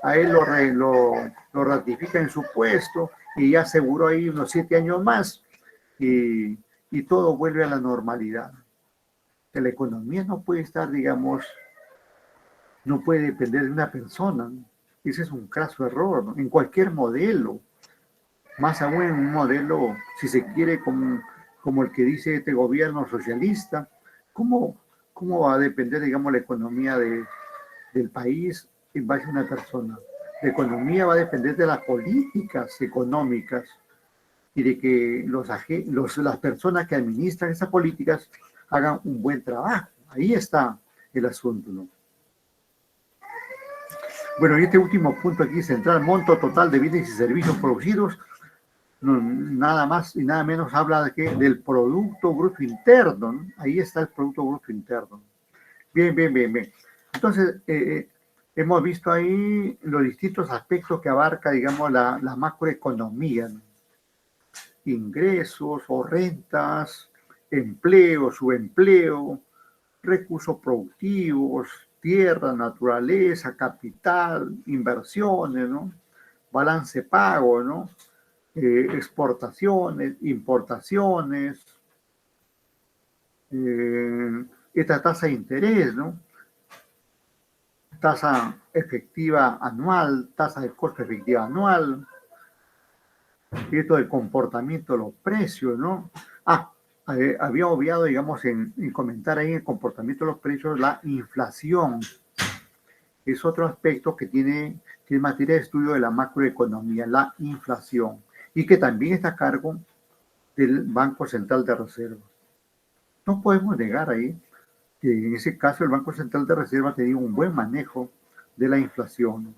a él lo ratifica en su puesto y ya aseguró ahí unos 7 años más y todo vuelve a la normalidad. Que la economía no puede estar, digamos, no puede depender de una persona, ¿no? Ese es un craso error, ¿no? En cualquier modelo, más aún en un modelo, si se quiere, como el que dice este gobierno socialista, ¿cómo ¿Cómo va a depender, digamos, la economía del país en base a una persona? La economía va a depender de las políticas económicas y de que las personas que administran esas políticas hagan un buen trabajo. Ahí está el asunto, ¿no? Bueno, y este último punto aquí central, monto total de bienes y servicios producidos, no, nada más y nada menos habla del Producto Bruto Interno, ¿no? Ahí está el Producto Bruto Interno. Bien, bien, bien, bien. Entonces, hemos visto ahí los distintos aspectos que abarca, digamos, la macroeconomía, ¿no? Ingresos o rentas, empleo, subempleo, recursos productivos, tierra, naturaleza, capital, inversiones, ¿no? Balance pago, ¿no? Exportaciones, importaciones, esta tasa de interés, ¿no? Tasa efectiva anual, tasa de costo efectiva anual, y esto del comportamiento de los precios, ¿no? Había obviado, digamos, en comentar ahí el comportamiento de los precios, la inflación. Es otro aspecto que es materia de estudio de la macroeconomía, la inflación, y que también está a cargo del Banco Central de Reserva. No podemos negar ahí que en ese caso el Banco Central de Reserva ha tenido un buen manejo de la inflación,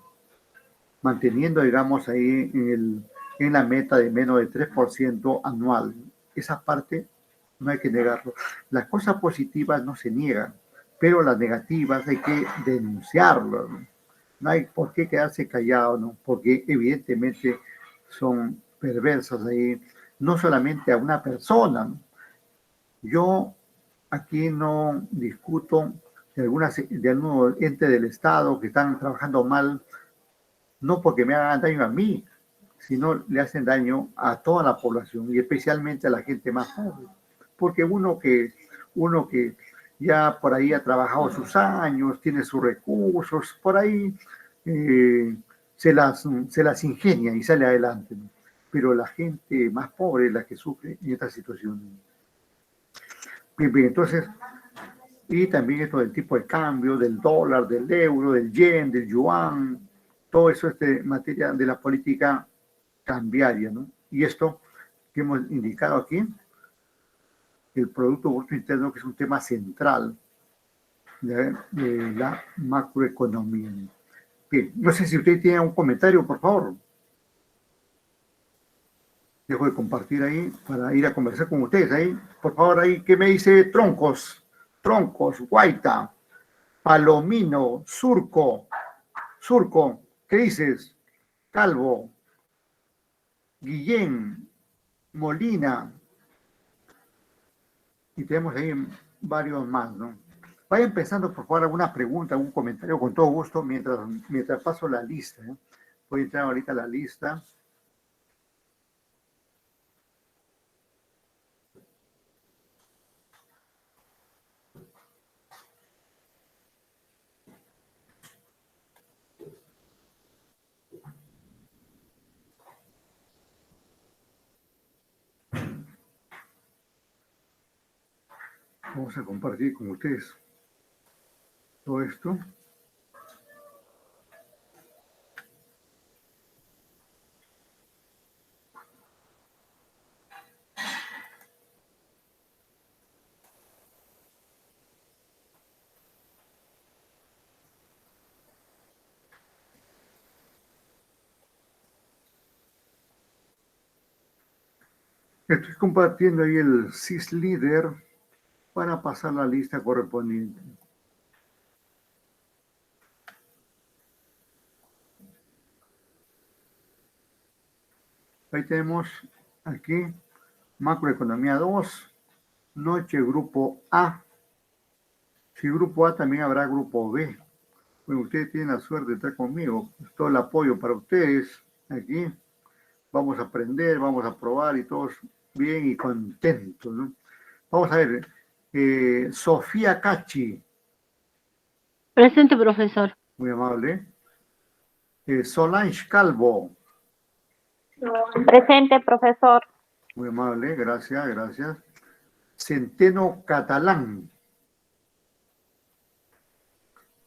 manteniendo, digamos, ahí en la meta de menos de 3% anual. Esa parte no hay que negarlo. Las cosas positivas no se niegan, pero las negativas hay que denunciarlas, ¿no? No hay por qué quedarse callado, ¿no? Porque evidentemente son perversas ahí, no solamente a una persona, ¿no? Yo aquí no discuto de algunos entes del Estado que están trabajando mal, no porque me hagan daño a mí, sino le hacen daño a toda la población y especialmente a la gente más pobre. Porque uno que ya por ahí ha trabajado sus años, tiene sus recursos, por ahí se las ingenia y sale adelante, ¿no? Pero la gente más pobre es la que sufre en esta situación. Bien, bien, entonces, y también esto del tipo de cambio, del dólar, del euro, del yen, del yuan, todo eso es de materia de la política cambiaria, ¿no? Y esto que hemos indicado aquí, el Producto Bruto Interno, que es un tema central de la macroeconomía. Bien, no sé si usted tiene un comentario, por favor. Dejo de compartir ahí para ir a conversar con ustedes ahí. Por favor, ahí, ¿qué me dice Troncos? Troncos, Guaita, Palomino, Surco, ¿qué dices? Calvo, Guillén, Molina, y tenemos ahí varios más, ¿no? Vaya empezando, por favor, alguna pregunta, algún comentario, con todo gusto, mientras paso la lista, ¿eh? Voy a entrar ahorita a la lista. Vamos a compartir con ustedes todo esto. Estoy compartiendo ahí el SysLeader para pasar la lista correspondiente. Ahí tenemos aquí macroeconomía 2, noche grupo A. Si grupo A también habrá grupo B. Bueno, ustedes tienen la suerte de estar conmigo. Todo el apoyo para ustedes aquí. Vamos a aprender, vamos a probar y todos bien y contentos, ¿no? Vamos a ver. Sofía Cachi, Presente, profesor. muy amable. Solange Calvo, Presente, profesor. muy amable, gracias, gracias. Centeno Catalán,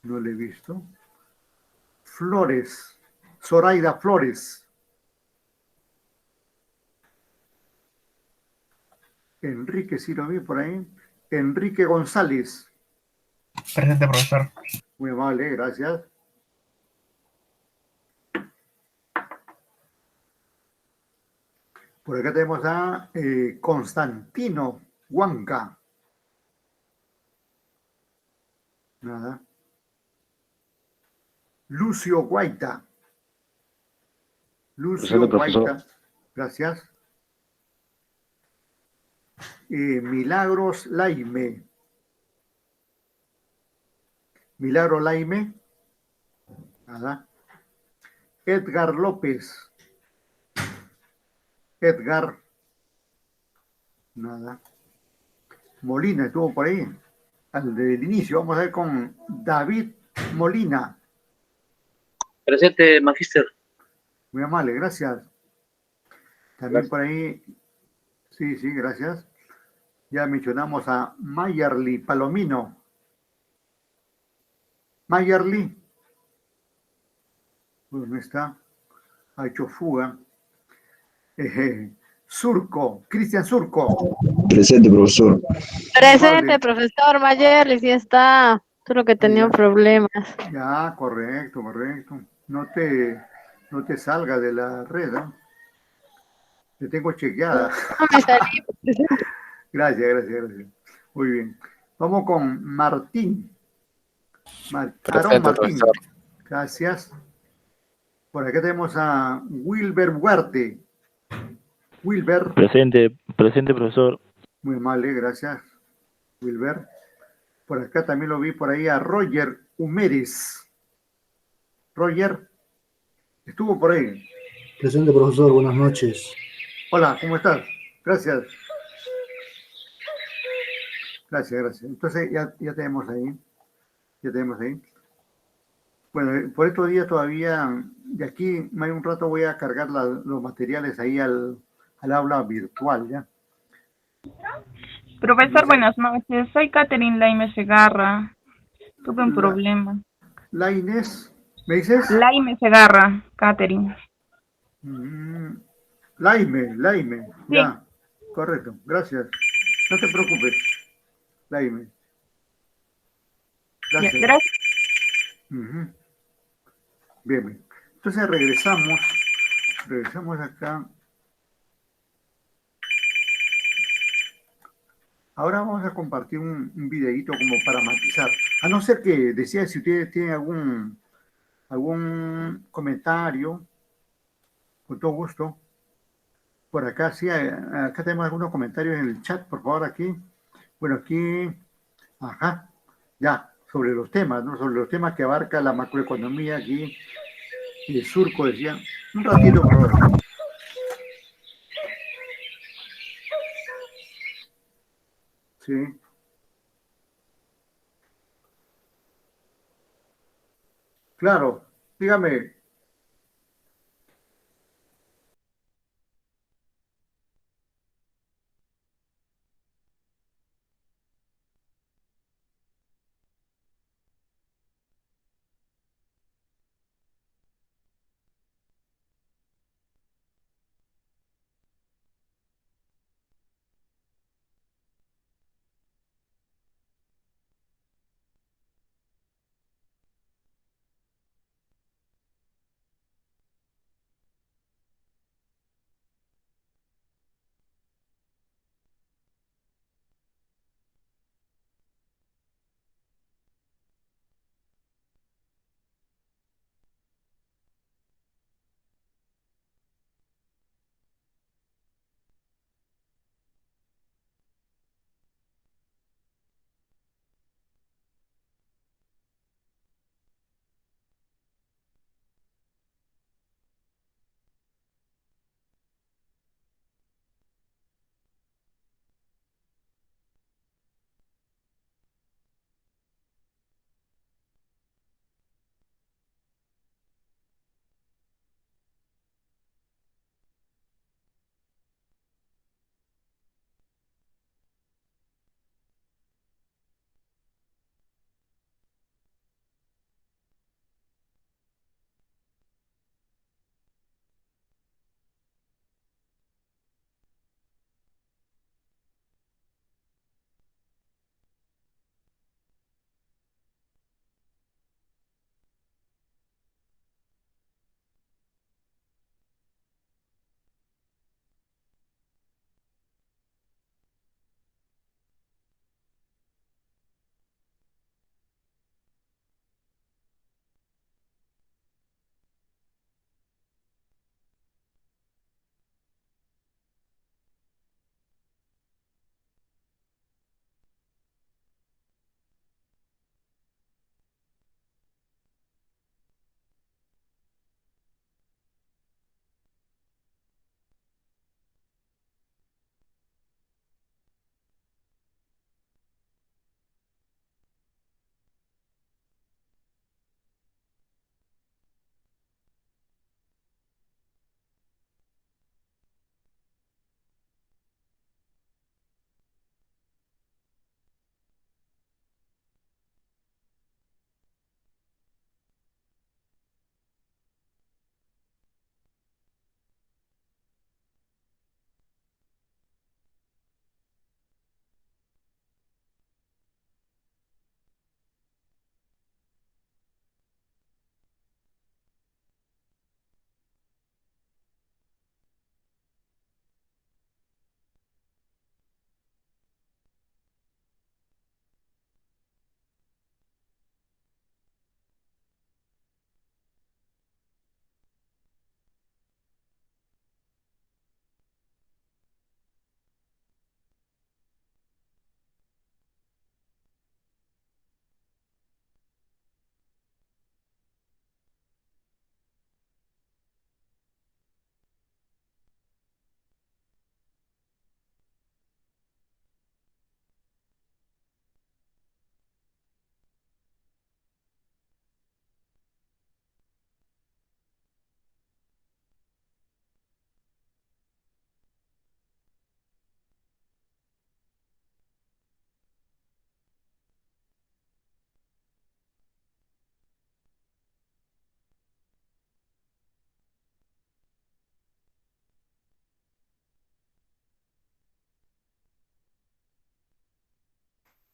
No le he visto. Flores. Zoraida Flores. Enrique, sí lo vi por ahí. Enrique González. Presente, profesor. Muy amable, gracias. Por acá tenemos a Constantino Huanca. Nada. Lucio Guaita. Lucio Presente, profesor. Guaita. Gracias. Milagros Laime. Milagro Laime. Nada. Edgar López. Edgar. Nada. Molina estuvo por ahí. Al del inicio. Vamos a ver con David Molina. Presente, magíster. Muy amable, gracias. También por ahí. Sí, sí, gracias. Ya mencionamos a Mayerly Palomino. Mayerly. ¿Dónde está? Ha hecho fuga. Surco, Cristian Surco. Presente, profesor. Presente, Vale. profesor Mayerly, sí está. Solo que tenía Ya. problemas. Ya, correcto, correcto. No te salga de la red, ¿eh? Te tengo chequeada. No me salí. Gracias, gracias, gracias. Muy bien. Vamos con Martín. Aarón Presente, Martín. profesor. Gracias. Por acá tenemos a Wilber Huarte. Wilber, Presente, profesor. muy amable, gracias. Wilber. Por acá también lo vi por ahí a Roger Humérez. Roger, estuvo por ahí. Presente, profesor, buenas noches. Hola, ¿cómo estás? Gracias. Gracias, gracias. Entonces ya tenemos ahí. Ya tenemos ahí. Bueno, por estos días todavía, de aquí más un rato voy a cargar los materiales ahí al aula virtual, ¿ya? Profesor, buenas noches. Soy Catherine Laime Segarra. Tuve un La- problema. La Inés, ¿me dices? Laime Segarra, Catherine. Laime, Sí. ya, correcto, gracias. No te preocupes, Laime. Ya, Gracias. gracias. Ujú. Bien, bien. Entonces regresamos acá. Ahora vamos a compartir un videíto como para matizar. A no ser que decía si ustedes tienen algún comentario, con todo gusto. Por acá, sí, acá tenemos algunos comentarios en el chat, por favor, aquí. Bueno, aquí, ajá, ya, sobre los temas, ¿no? Sobre los temas que abarca la macroeconomía aquí. Y el Surco decía, un ratito, por favor. Sí. Claro, dígame.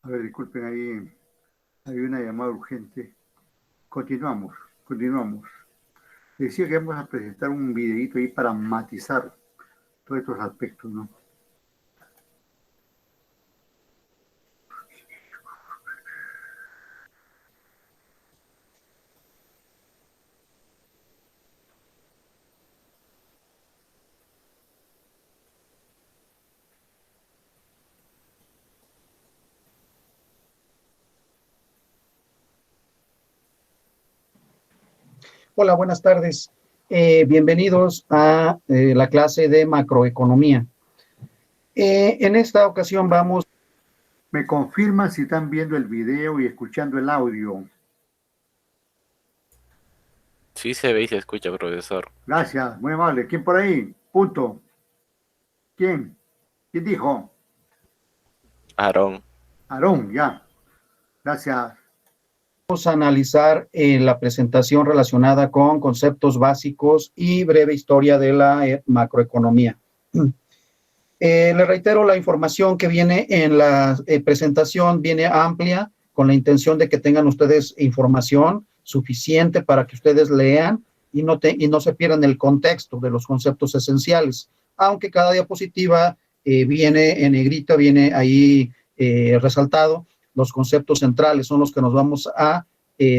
A ver, disculpen, ahí hay una llamada urgente. Continuamos. Decía que vamos a presentar un videito ahí para matizar todos estos aspectos, ¿no? Hola, buenas tardes. Bienvenidos a la clase de macroeconomía. En esta ocasión vamos... Me confirman si están viendo el video y escuchando el audio. Sí se ve y se escucha, profesor. Gracias, muy amable. ¿Quién por ahí? Punto. ¿Quién? ¿Quién dijo? Aarón. Aarón, ya. Gracias. Vamos a analizar la presentación relacionada con conceptos básicos y breve historia de la macroeconomía. Le reitero, la información que viene en la presentación viene amplia, con la intención de que tengan ustedes información suficiente para que ustedes lean y no se pierdan el contexto de los conceptos esenciales. Aunque cada diapositiva viene en negrita, viene ahí resaltado. Los conceptos centrales son los que nos vamos a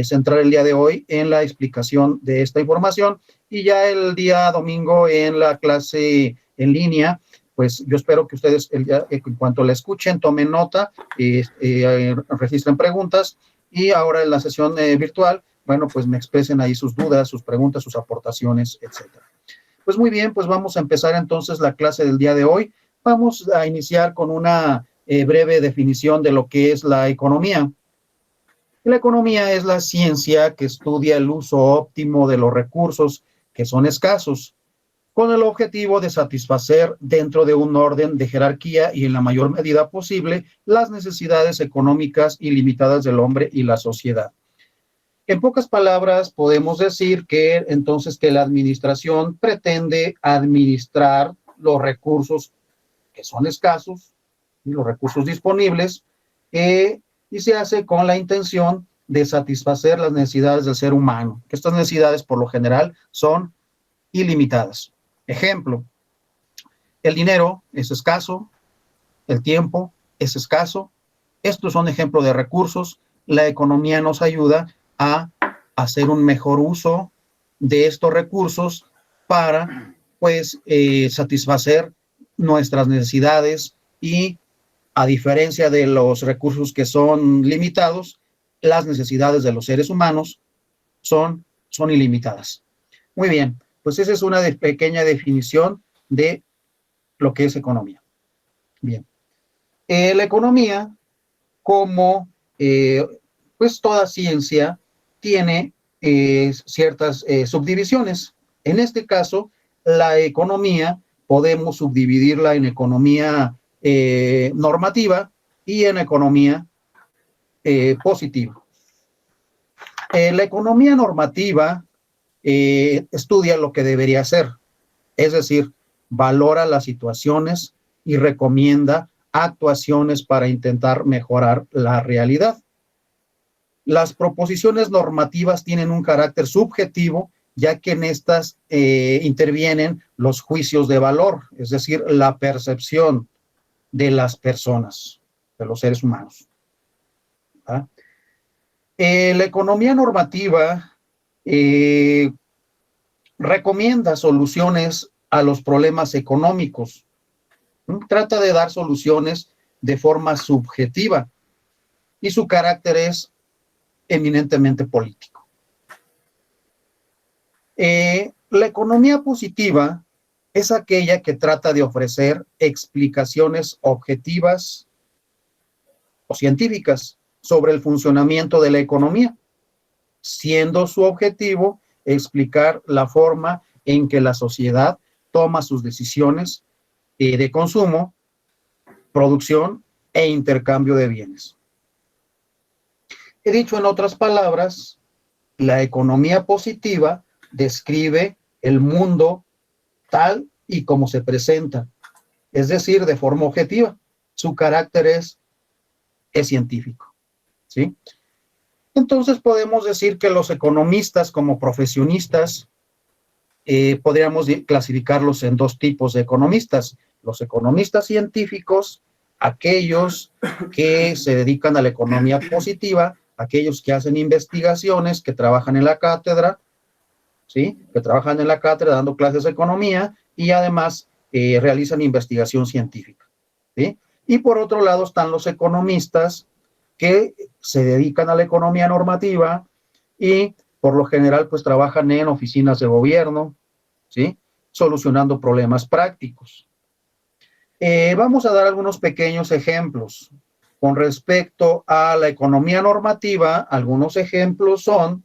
centrar el día de hoy en la explicación de esta información, y ya el día domingo en la clase en línea, pues yo espero que ustedes en cuanto la escuchen tomen nota, registren preguntas, y ahora en la sesión virtual, bueno, pues me expresen ahí sus dudas, sus preguntas, sus aportaciones, etcétera. Pues muy bien, pues vamos a empezar entonces la clase del día de hoy. Vamos a iniciar con una breve definición de lo que es la economía. La economía es la ciencia que estudia el uso óptimo de los recursos que son escasos, con el objetivo de satisfacer dentro de un orden de jerarquía y en la mayor medida posible las necesidades económicas ilimitadas del hombre y la sociedad. En pocas palabras, podemos decir que entonces que la administración pretende administrar los recursos que son escasos y los recursos disponibles, y se hace con la intención de satisfacer las necesidades del ser humano, que estas necesidades por lo general son ilimitadas. Ejemplo, el dinero es escaso, el tiempo es escaso. Estos son ejemplos de recursos. La economía nos ayuda a hacer un mejor uso de estos recursos para, pues, satisfacer nuestras necesidades, y a diferencia de los recursos que son limitados, las necesidades de los seres humanos son ilimitadas. Muy bien, pues esa es una pequeña definición de lo que es economía. Bien, la economía, como pues toda ciencia, tiene ciertas subdivisiones. En este caso, la economía podemos subdividirla en economía normativa y en economía positiva. La economía normativa estudia lo que debería ser, es decir, valora las situaciones y recomienda actuaciones para intentar mejorar la realidad. Las proposiciones normativas tienen un carácter subjetivo, ya que en estas intervienen los juicios de valor, es decir, la percepción de las personas, de los seres humanos. ¿Ah? La economía normativa recomienda soluciones a los problemas económicos. Trata de dar soluciones de forma subjetiva, y su carácter es eminentemente político. La economía positiva es aquella que trata de ofrecer explicaciones objetivas o científicas sobre el funcionamiento de la economía, siendo su objetivo explicar la forma en que la sociedad toma sus decisiones de consumo, producción e intercambio de bienes. He dicho en otras palabras, la economía positiva describe el mundo tal y como se presenta, es decir, de forma objetiva. Su carácter es es científico, ¿sí? Entonces podemos decir que los economistas como profesionistas podríamos clasificarlos en dos tipos de economistas. Los economistas científicos, aquellos que se dedican a la economía positiva, aquellos que hacen investigaciones, que trabajan en la cátedra, ¿sí? Que trabajan en la cátedra dando clases de economía y además realizan investigación científica, ¿sí? Y por otro lado están los economistas que se dedican a la economía normativa y por lo general pues trabajan en oficinas de gobierno, ¿sí? Solucionando problemas prácticos. Vamos a dar algunos pequeños ejemplos. Con respecto a la economía normativa, algunos ejemplos son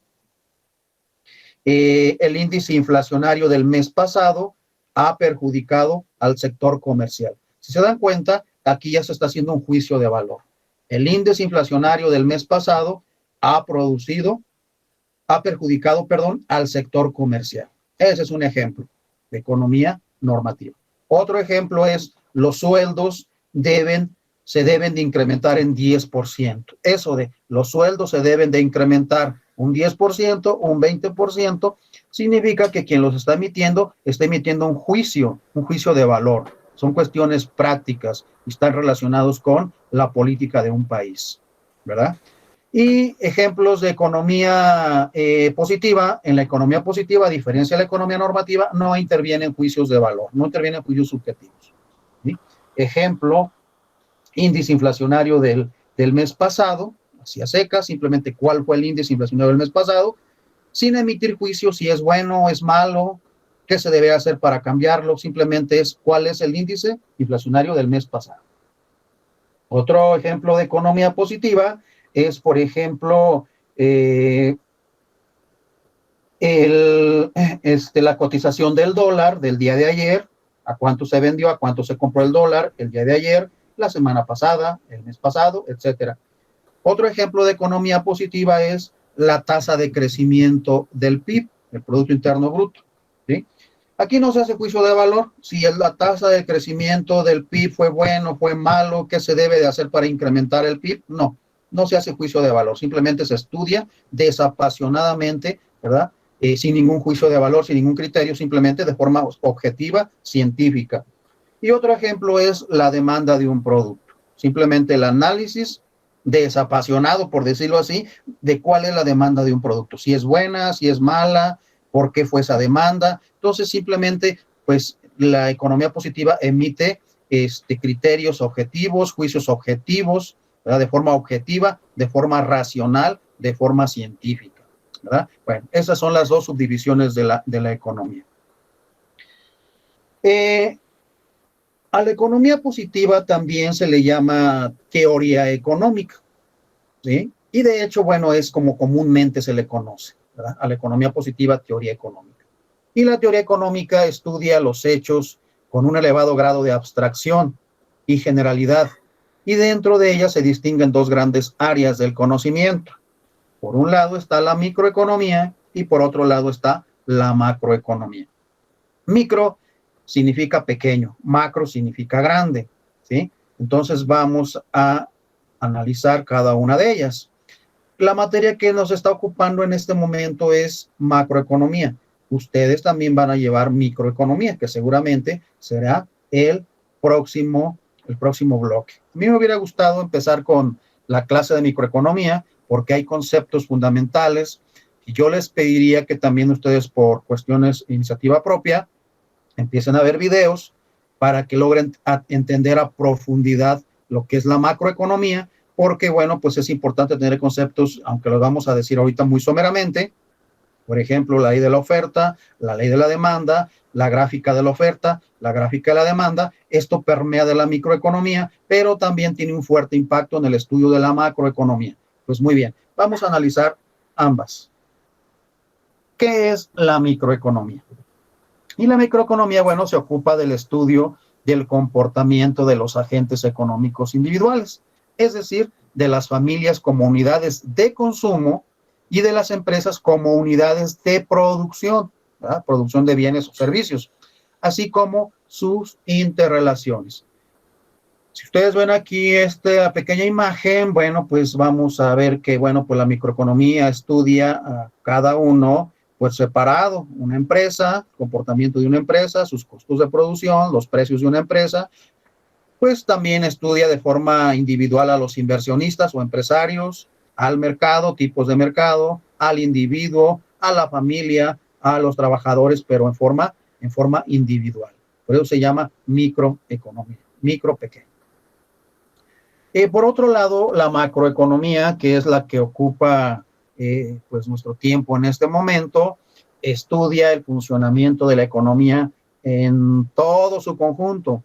el índice inflacionario del mes pasado ha perjudicado al sector comercial. Si se dan cuenta, aquí ya se está haciendo un juicio de valor. El índice inflacionario del mes pasado ha perjudicado, al sector comercial. Ese es un ejemplo de economía normativa. Otro ejemplo es los sueldos se deben de incrementar en 10%. Eso de los sueldos se deben de incrementar un 10%, un 20%, significa que quien los está emitiendo un juicio de valor. Son cuestiones prácticas y están relacionados con la política de un país, ¿verdad? Y ejemplos de economía positiva. En la economía positiva, a diferencia de la economía normativa, no intervienen juicios de valor, no intervienen juicios subjetivos, ¿sí? Ejemplo, índice inflacionario del mes pasado, así a secas, simplemente cuál fue el índice inflacionario del mes pasado, sin emitir juicio si es bueno o es malo, qué se debe hacer para cambiarlo, simplemente es cuál es el índice inflacionario del mes pasado. Otro ejemplo de economía positiva es, por ejemplo, la cotización del dólar del día de ayer, a cuánto se vendió, a cuánto se compró el dólar el día de ayer, la semana pasada, el mes pasado, etcétera. Otro ejemplo de economía positiva es la tasa de crecimiento del PIB, el Producto Interno Bruto, ¿sí? Aquí no se hace juicio de valor, si la tasa de crecimiento del PIB fue bueno, fue malo, qué se debe de hacer para incrementar el PIB, no se hace juicio de valor, simplemente se estudia desapasionadamente, ¿verdad? Sin ningún juicio de valor, sin ningún criterio, simplemente de forma objetiva, científica. Y otro ejemplo es la demanda de un producto, simplemente el análisis desapasionado, por decirlo así, de cuál es la demanda de un producto, si es buena, si es mala, por qué fue esa demanda. Entonces, simplemente, pues, la economía positiva emite criterios objetivos, juicios objetivos, ¿verdad? De forma objetiva, de forma racional, de forma científica, ¿verdad? Bueno, esas son las dos subdivisiones de la economía. A la economía positiva también se le llama teoría económica, ¿sí? Y de hecho, bueno, es como comúnmente se le conoce, ¿verdad? A la economía positiva, teoría económica. Y la teoría económica estudia los hechos con un elevado grado de abstracción y generalidad, y dentro de ella se distinguen dos grandes áreas del conocimiento. Por un lado está la microeconomía y por otro lado está la macroeconomía. Micro significa pequeño, macro significa grande, ¿sí? Entonces vamos a analizar cada una de ellas. La materia que nos está ocupando en este momento es macroeconomía. Ustedes también van a llevar microeconomía, que seguramente será el próximo bloque. A mí me hubiera gustado empezar con la clase de microeconomía, porque hay conceptos fundamentales y yo les pediría que también ustedes, por cuestiones de iniciativa propia, empiecen a ver videos para que logren entender a profundidad lo que es la macroeconomía, porque, bueno, pues es importante tener conceptos, aunque los vamos a decir ahorita muy someramente, por ejemplo, la ley de la oferta, la ley de la demanda, la gráfica de la oferta, la gráfica de la demanda. Esto permea de la microeconomía, pero también tiene un fuerte impacto en el estudio de la macroeconomía. Pues muy bien, vamos a analizar ambas. ¿Qué es la microeconomía? Y la microeconomía, bueno, se ocupa del estudio del comportamiento de los agentes económicos individuales, es decir, de las familias como unidades de consumo y de las empresas como unidades de producción, ¿verdad? Producción de bienes o servicios, así como sus interrelaciones. Si ustedes ven aquí esta pequeña imagen, bueno, pues vamos a ver que, bueno, pues la microeconomía estudia a cada uno, pues separado, una empresa, comportamiento de una empresa, sus costos de producción, los precios de una empresa, pues también estudia de forma individual a los inversionistas o empresarios, al mercado, tipos de mercado, al individuo, a la familia, a los trabajadores, pero en forma individual. Por eso se llama microeconomía, micro pequeño. Por otro lado, la macroeconomía, que es la que ocupa pues nuestro tiempo en este momento, estudia el funcionamiento de la economía en todo su conjunto,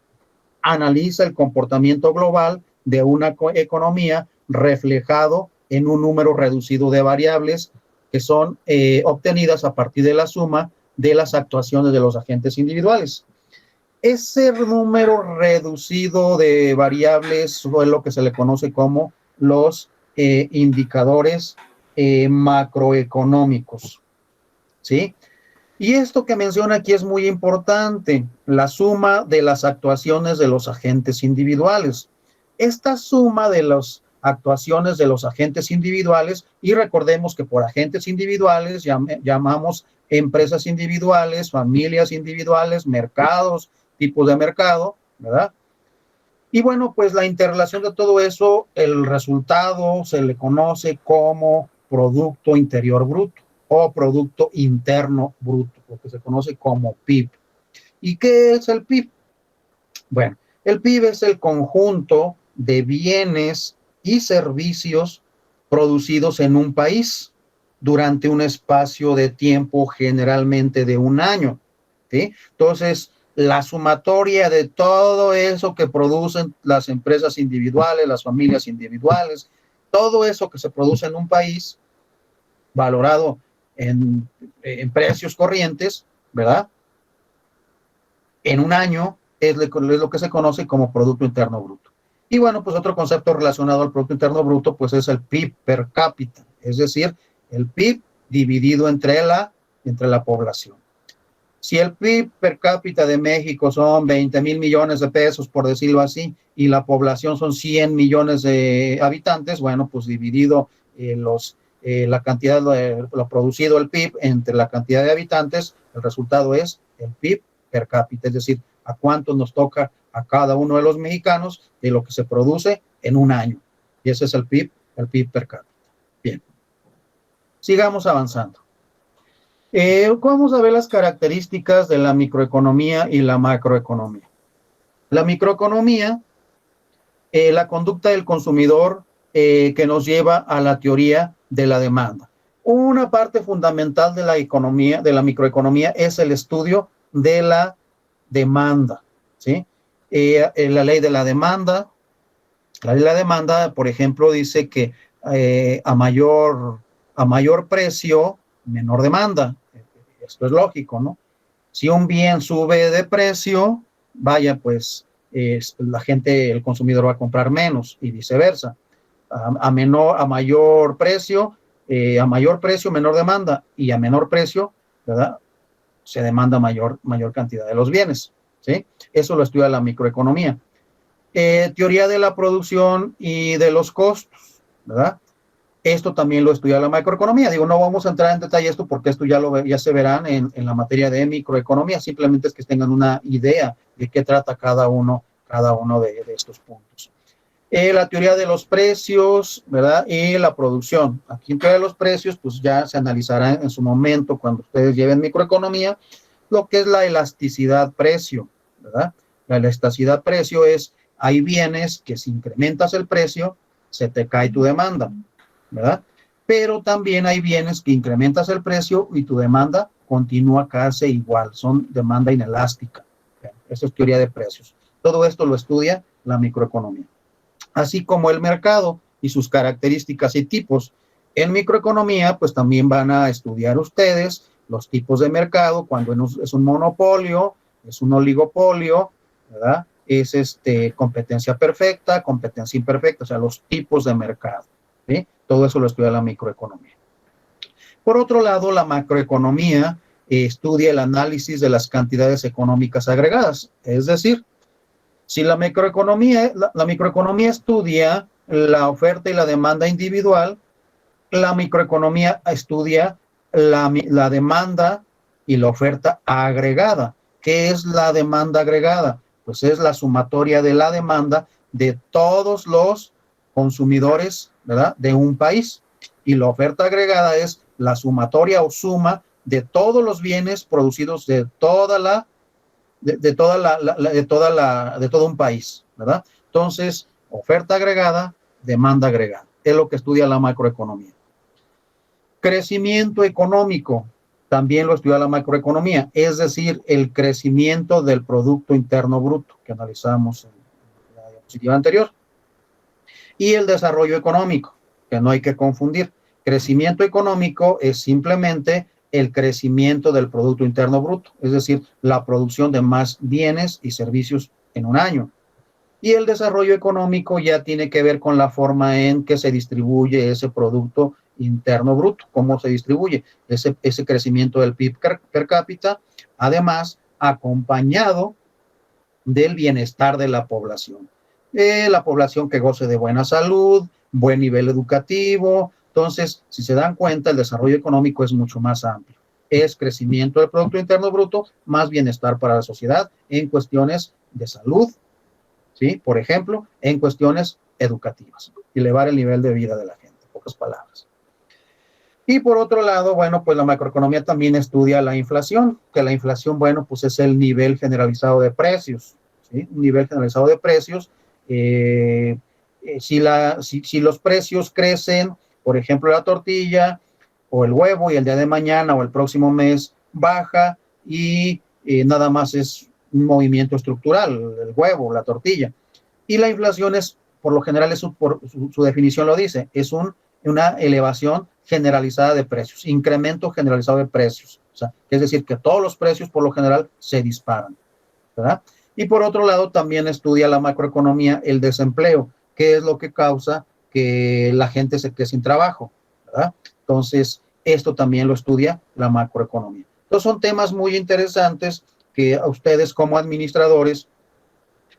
analiza el comportamiento global de una economía reflejado en un número reducido de variables que son obtenidas a partir de la suma de las actuaciones de los agentes individuales. Ese número reducido de variables es lo que se le conoce como los indicadores macroeconómicos, ¿sí? Y esto que menciona aquí es muy importante, la suma de las actuaciones de los agentes individuales. Esta suma de las actuaciones de los agentes individuales, y recordemos que por agentes individuales llamamos empresas individuales, familias individuales, mercados, tipos de mercado, ¿verdad? Y bueno, pues la interrelación de todo eso, el resultado se le conoce como Producto Interior Bruto o Producto Interno Bruto, porque se conoce como PIB. ¿Y qué es el PIB? Bueno, el PIB es el conjunto de bienes y servicios producidos en un país durante un espacio de tiempo generalmente de un año, ¿sí? Entonces, la sumatoria de todo eso que producen las empresas individuales, las familias individuales, todo eso que se produce en un país, valorado en precios corrientes, ¿verdad? En un año es lo que se conoce como Producto Interno Bruto. Y bueno, pues otro concepto relacionado al Producto Interno Bruto, pues es el PIB per cápita, es decir, el PIB dividido entre la población. Si el PIB per cápita de México son 20,000 millones de pesos, por decirlo así, y la población son 100 millones de habitantes, bueno, pues dividido la cantidad de lo producido el PIB entre la cantidad de habitantes, el resultado es el PIB per cápita, es decir, a cuánto nos toca a cada uno de los mexicanos de lo que se produce en un año. Y ese es el PIB per cápita. Bien. Sigamos avanzando. Vamos a ver las características de la microeconomía y la macroeconomía. La microeconomía, la conducta del consumidor que nos lleva a la teoría de la demanda. Una parte fundamental de la economía, de la microeconomía, es el estudio de la demanda, ¿sí? La ley de la demanda, por ejemplo, dice que a mayor precio, menor demanda. Esto es lógico, ¿no? Si un bien sube de precio, vaya, pues el consumidor va a comprar menos y viceversa. A mayor precio, menor demanda, y a menor precio, ¿verdad? Se demanda mayor cantidad de los bienes, ¿sí? Eso lo estudia la microeconomía. Teoría de la producción y de los costos, ¿verdad? Esto también lo estudia la macroeconomía. Digo, no vamos a entrar en detalle esto porque esto ya se verán en la materia de microeconomía. Simplemente es que tengan una idea de qué trata cada uno de estos puntos. La teoría de los precios, ¿verdad? Y la producción. Aquí en teoría de los precios, pues ya se analizará en su momento cuando ustedes lleven microeconomía, lo que es la elasticidad precio, ¿verdad? La elasticidad precio es, hay bienes que si incrementas el precio, se te cae tu demanda, ¿verdad? Pero también hay bienes que incrementas el precio y tu demanda continúa casi igual, son demanda inelástica. Eso es teoría de precios. Todo esto lo estudia la microeconomía. Así como el mercado y sus características y tipos. En microeconomía, pues también van a estudiar ustedes los tipos de mercado, cuando es un monopolio, es un oligopolio, ¿verdad? Es competencia perfecta, competencia imperfecta, o sea, los tipos de mercado, ¿sí? Todo eso lo estudia la microeconomía. Por otro lado, la macroeconomía estudia el análisis de las cantidades económicas agregadas, es decir, Si la microeconomía, la microeconomía estudia la oferta y la demanda individual, la microeconomía estudia la demanda y la oferta agregada. ¿Qué es la demanda agregada? Pues es la sumatoria de la demanda de todos los consumidores, ¿verdad?, de un país. Y la oferta agregada es la sumatoria o suma de todos los bienes producidos de todo un país, ¿verdad? Entonces, oferta agregada, demanda agregada. Es lo que estudia la macroeconomía. Crecimiento económico, también lo estudia la macroeconomía, es decir, el crecimiento del Producto Interno Bruto, que analizamos en la diapositiva anterior. Y el desarrollo económico, que no hay que confundir. Crecimiento económico es simplemente el crecimiento del Producto Interno Bruto, es decir, la producción de más bienes y servicios en un año. Y el desarrollo económico ya tiene que ver con la forma en que se distribuye ese Producto Interno Bruto, cómo se distribuye ese crecimiento del PIB per cápita, además acompañado del bienestar de la población. La población que goce de buena salud, buen nivel educativo. Entonces, si se dan cuenta, el desarrollo económico es mucho más amplio. Es crecimiento del Producto Interno Bruto, más bienestar para la sociedad en cuestiones de salud, ¿sí? Por ejemplo, en cuestiones educativas, elevar el nivel de vida de la gente, en pocas palabras. Y por otro lado, bueno, pues la macroeconomía también estudia la inflación, que la inflación, bueno, pues es el nivel generalizado de precios, ¿sí? Un nivel generalizado de precios. Si los precios crecen, por ejemplo, la tortilla o el huevo, y el día de mañana o el próximo mes baja, y nada más es un movimiento estructural, el huevo, la tortilla. Y la inflación es, por lo general, su definición lo dice, es una elevación generalizada de precios, incremento generalizado de precios. O sea, es decir, que todos los precios por lo general se disparan, ¿verdad? Y por otro lado, también estudia la macroeconomía el desempleo, que es lo que causa que la gente se quede sin trabajo, ¿verdad? Entonces, esto también lo estudia la macroeconomía. Entonces, son temas muy interesantes que a ustedes como administradores,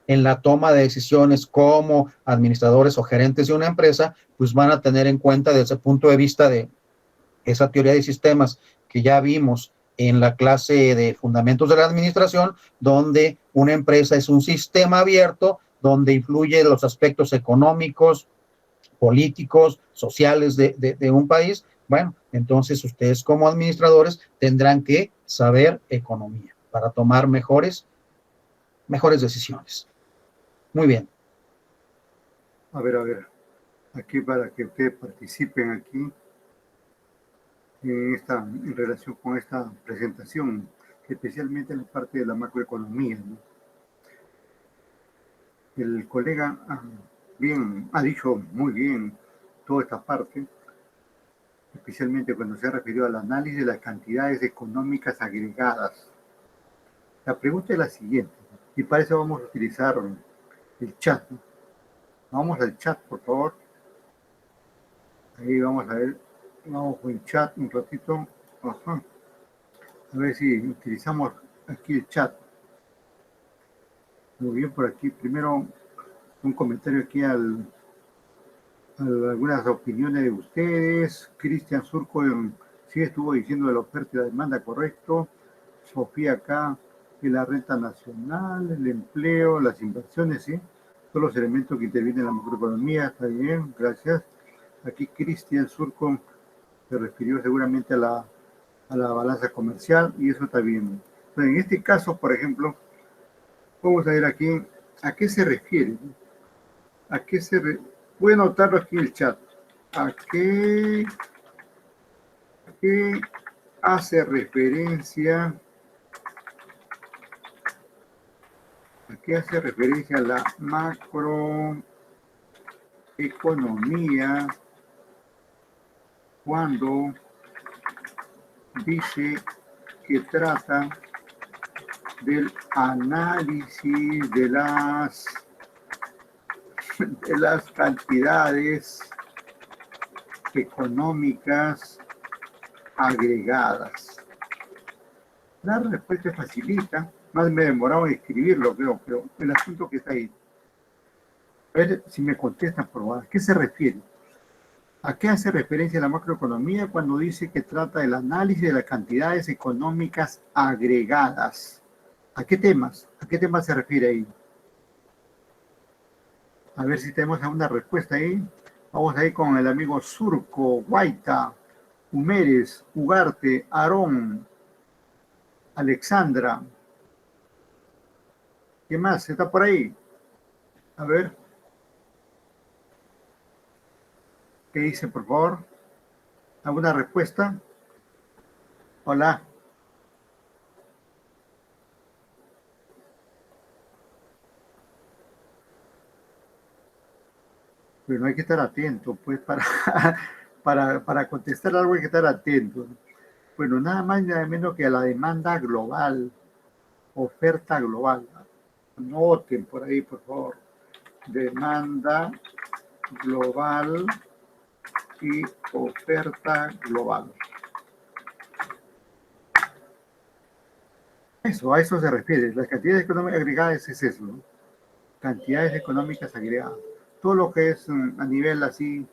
en la toma de decisiones como administradores o gerentes de una empresa, pues van a tener en cuenta desde ese punto de vista de esa teoría de sistemas que ya vimos en la clase de fundamentos de la administración, donde una empresa es un sistema abierto, donde influye los aspectos económicos, políticos, sociales de un país. Bueno, entonces ustedes como administradores tendrán que saber economía para tomar mejores decisiones. Muy bien. A ver, aquí para que ustedes participen aquí en relación con esta presentación, especialmente en la parte de la macroeconomía, ¿no? El colega ha dicho muy bien toda esta parte, especialmente cuando se ha referido al análisis de las cantidades económicas agregadas. La pregunta es la siguiente, y para eso vamos a utilizar el chat, ¿no? Vamos al chat, por favor. Ahí vamos a ver, vamos con el chat un ratito. Ajá. A ver si utilizamos aquí el chat. Muy bien, por aquí. Primero, un comentario aquí algunas opiniones de ustedes. Cristian Surco sí estuvo diciendo de la oferta y la demanda, correcto. Sofía acá, de la renta nacional, el empleo, las inversiones, ¿sí? Todos los elementos que intervienen en la macroeconomía, está bien, gracias. Aquí Cristian Surco se refirió seguramente a la balanza comercial y eso está bien. Pero en este caso, por ejemplo, vamos a ver aquí a qué se refiere. Voy a anotarlo aquí en el chat. ¿A qué hace referencia? ¿A qué hace referencia la macroeconomía cuando dice que trata del análisis de las cantidades económicas agregadas? La respuesta facilita, más me he demorado en escribirlo, creo, pero el asunto que está ahí. A ver si me contestan, por favor. ¿A qué se refiere? ¿A qué hace referencia la macroeconomía cuando dice que trata del análisis de las cantidades económicas agregadas? ¿A qué temas? ¿A qué temas se refiere ahí? A ver si tenemos alguna respuesta ahí. Vamos a ir con el amigo Surco, Guaita, Humérez, Ugarte, Aarón, Alexandra. ¿Qué más? ¿Está por ahí? A ver. ¿Qué dice, por favor? ¿Alguna respuesta? Hola. Bueno, hay que estar atento, pues, para contestar algo hay que estar atento. Bueno, nada más y nada menos que a la demanda global, oferta global. Noten por ahí, por favor. Demanda global y oferta global. Eso, a eso se refiere. Las cantidades económicas agregadas es eso, ¿no? Cantidades económicas agregadas. Todo lo que es a nivel así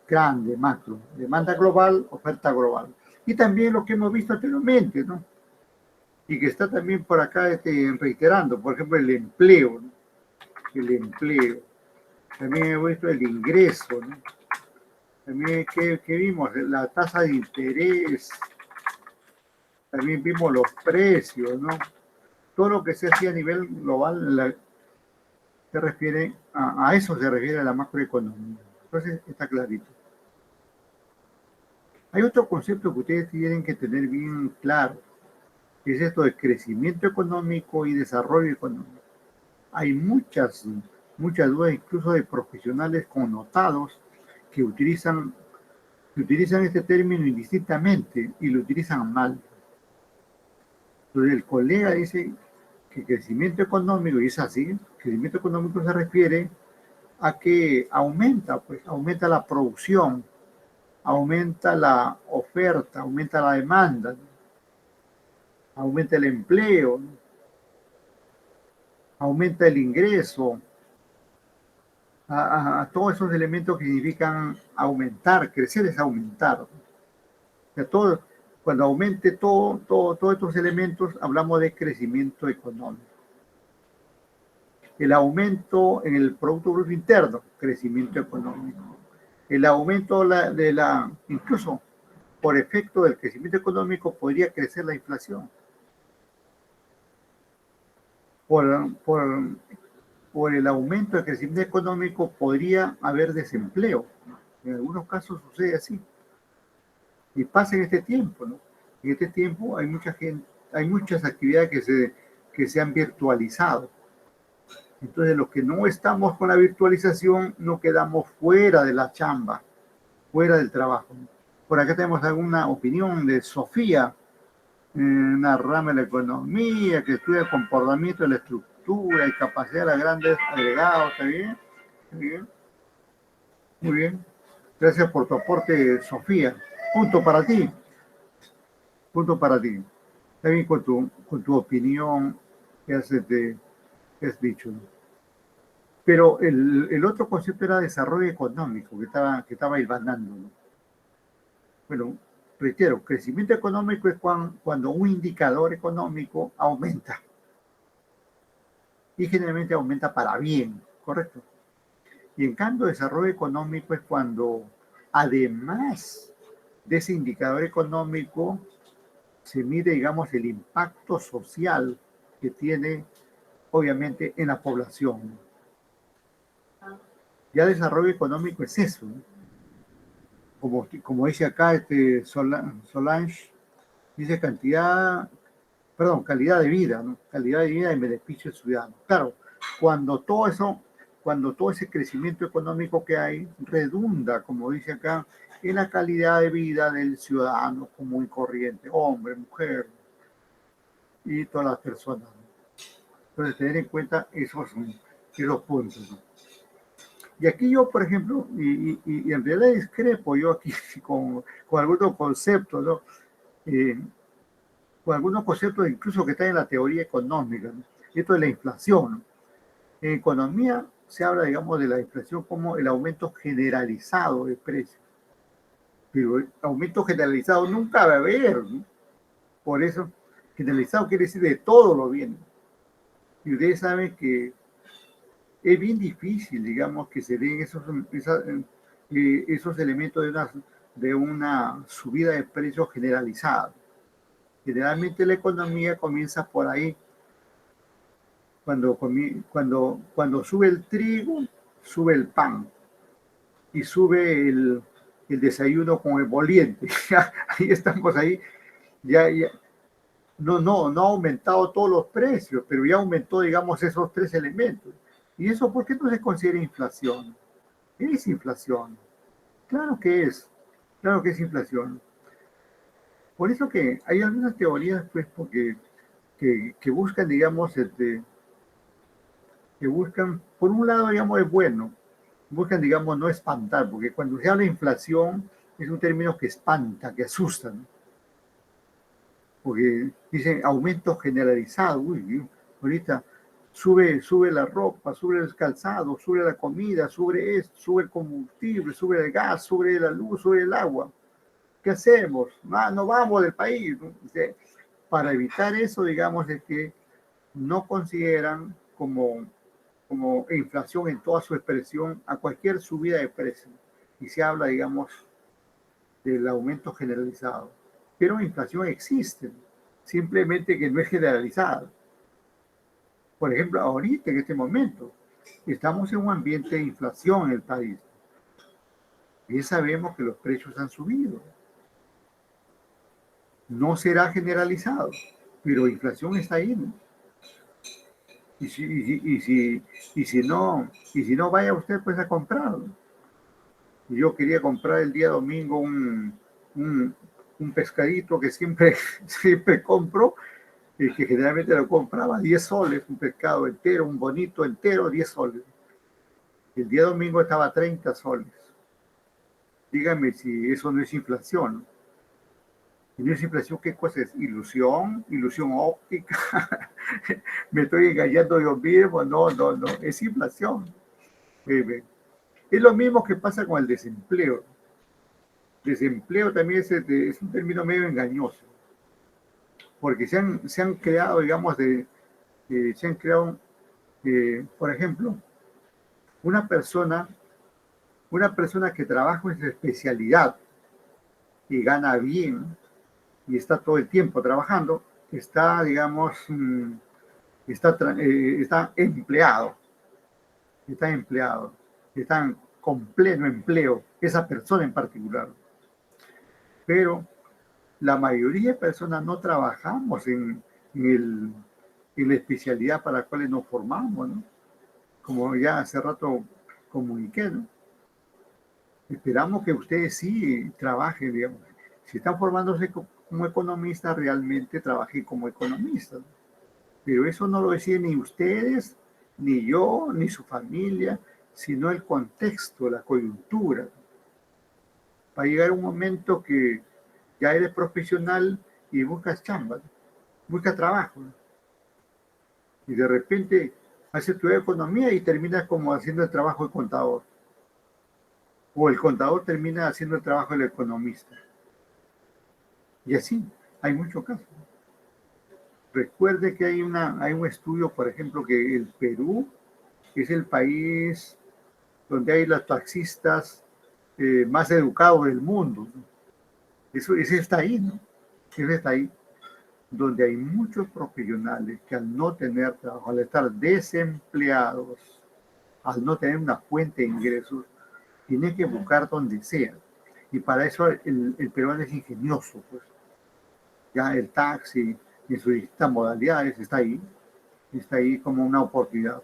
grande, macro. Demanda global, oferta global. Y también lo que hemos visto anteriormente, ¿no? Y que está también por acá reiterando, por ejemplo, el empleo, ¿no? El empleo. También hemos visto el ingreso, ¿no? También, ¿qué vimos? La tasa de interés. También vimos los precios, ¿no? Todo lo que se hacía a nivel global se refiere a eso, se refiere a la macroeconomía. Entonces, está clarito. Hay otro concepto que ustedes tienen que tener bien claro, que es esto de crecimiento económico y desarrollo económico. Hay muchas dudas, incluso de profesionales connotados, que utilizan este término indistintamente y lo utilizan mal. Entonces el colega dice que crecimiento económico, y es así, crecimiento económico se refiere a que aumenta la producción, aumenta la oferta, aumenta la demanda, ¿no? Aumenta el empleo, ¿no? Aumenta el ingreso, a todos esos elementos que significan aumentar, crecer es aumentar, ¿no? O sea, cuando aumente todos estos elementos, hablamos de crecimiento económico. El aumento en el Producto Bruto Interno, crecimiento económico. El aumento incluso por efecto del crecimiento económico, podría crecer la inflación. Por el aumento del crecimiento económico podría haber desempleo. En algunos casos sucede así. Y pasa en este tiempo, ¿no? En este tiempo hay mucha gente, hay muchas actividades que se han virtualizado. Entonces, los que no estamos con la virtualización, no quedamos fuera de la chamba, fuera del trabajo. Por acá tenemos alguna opinión de Sofía, una rama de la economía que estudia el comportamiento de la estructura y capacidad de los grandes agregados. ¿Está bien? ¿Está bien? Muy bien. Gracias por tu aporte, Sofía. Punto para ti. Punto para ti. Está bien con tu opinión que has dicho, ¿no? Pero el otro concepto era desarrollo económico que estaba hilvanando, ¿no? Bueno, reitero, crecimiento económico es cuando un indicador económico aumenta. Y generalmente aumenta para bien, ¿correcto? Y en cambio, desarrollo económico es cuando, además de ese indicador económico, se mide, digamos, el impacto social que tiene, obviamente, en la población. Ya desarrollo económico es eso, ¿no? Como dice acá Solange, dice calidad de vida, ¿no? Calidad de vida en beneficio del ciudadano. Claro, cuando todo ese crecimiento económico que hay redunda, como dice acá, en la calidad de vida del ciudadano común y corriente, hombre, mujer y todas las personas, ¿no? Entonces, tener en cuenta esos puntos, ¿no? Y aquí yo, por ejemplo, y en realidad discrepo yo aquí con algunos conceptos, ¿no? con algunos conceptos incluso que están en la teoría económica, ¿no? Esto de la inflación, ¿no? En economía se habla, digamos, de la inflación como el aumento generalizado de precios. Pero el aumento generalizado nunca va a haber, ¿no? Por eso, generalizado quiere decir de todo lo bien. Y ustedes saben que es bien difícil, digamos, que se den esos elementos de una subida de precios generalizada. Generalmente la economía comienza por ahí. Cuando sube el trigo, sube el pan y sube el desayuno con el moliente. Ahí estamos ahí. Ya, no ha aumentado todos los precios, pero ya aumentó, digamos, esos tres elementos. ¿Y eso por qué no se considera inflación? Es inflación. Claro que es inflación. Por eso que hay algunas teorías, pues, porque que buscan, digamos, que buscan, por un lado, digamos, es bueno, buscan, digamos, no espantar, porque cuando se habla de inflación es un término que espanta, que asusta, ¿no? Porque dicen aumento generalizado, uy, ahorita sube la ropa, sube el calzado, sube la comida, sube esto, sube el combustible, sube el gas, sube la luz, sube el agua. ¿Qué hacemos? No vamos del país, ¿no? Para evitar eso, digamos, es que no consideran como inflación en toda su expresión a cualquier subida de precio. Y se habla, digamos, del aumento generalizado. Pero inflación existe, simplemente que no es generalizada. Por ejemplo, ahorita, en este momento, estamos en un ambiente de inflación en el país. Y sabemos que los precios han subido. No será generalizado, pero inflación está ahí, ¿no? Y si no, vaya usted pues a comprarlo. Yo quería comprar el día domingo un pescadito que siempre compro, que generalmente lo compraba 10 soles, un pescado entero, un bonito entero, 10 soles. El día domingo estaba a 30 soles. Dígame si eso no es inflación. Si no es inflación, ¿qué cosa es? ¿Ilusión? ¿Ilusión óptica? ¿Me estoy engañando yo mismo? No, es inflación. Es lo mismo que pasa con el desempleo. Desempleo también es un término medio engañoso, porque se han creado, digamos, por ejemplo, una persona que trabaja en su especialidad y gana bien y está todo el tiempo trabajando, está, digamos, está empleado, está con pleno empleo, esa persona en particular. Pero la mayoría de personas no trabajamos en la especialidad para la cual nos formamos, ¿no? Como ya hace rato comuniqué, ¿no? Esperamos que ustedes sí trabajen, digamos. Si están formándose como economistas, realmente trabajen como economistas. Pero eso no lo deciden ni ustedes, ni yo, ni su familia, sino el contexto, la coyuntura. Va a llegar un momento que ya eres profesional y buscas chamba, buscas trabajo. Y de repente has estudiado economía y terminas como haciendo el trabajo de contador. O el contador termina haciendo el trabajo del economista. Y así, hay muchos casos. Recuerde que hay un estudio, por ejemplo, que el Perú es el país donde hay los taxistas más educados del mundo, ¿no? Eso está ahí, ¿no? Eso está ahí, donde hay muchos profesionales que al no tener trabajo, al estar desempleados, al no tener una fuente de ingresos, tienen que buscar donde sea. Y para eso el peruano es ingenioso, pues. Ya el taxi, en sus distintas modalidades, está ahí como una oportunidad.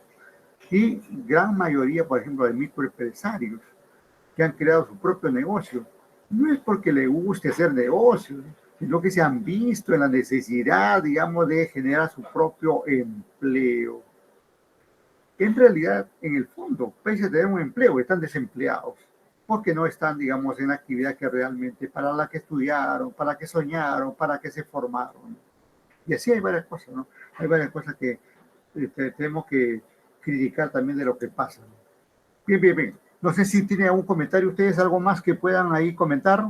Y gran mayoría, por ejemplo, de microempresarios que han creado su propio negocio, no es porque les guste hacer negocios, sino que se han visto en la necesidad, digamos, de generar su propio empleo. En realidad, en el fondo, pese a tener un empleo, están desempleados, porque no están, digamos, en la actividad que realmente, para la que estudiaron, para la que soñaron, para la que se formaron. Y así hay varias cosas, ¿no? Hay varias cosas que tenemos que criticar también de lo que pasa, ¿no? Bien, bien, bien. No sé si tienen algún comentario ustedes, algo más que puedan ahí comentar.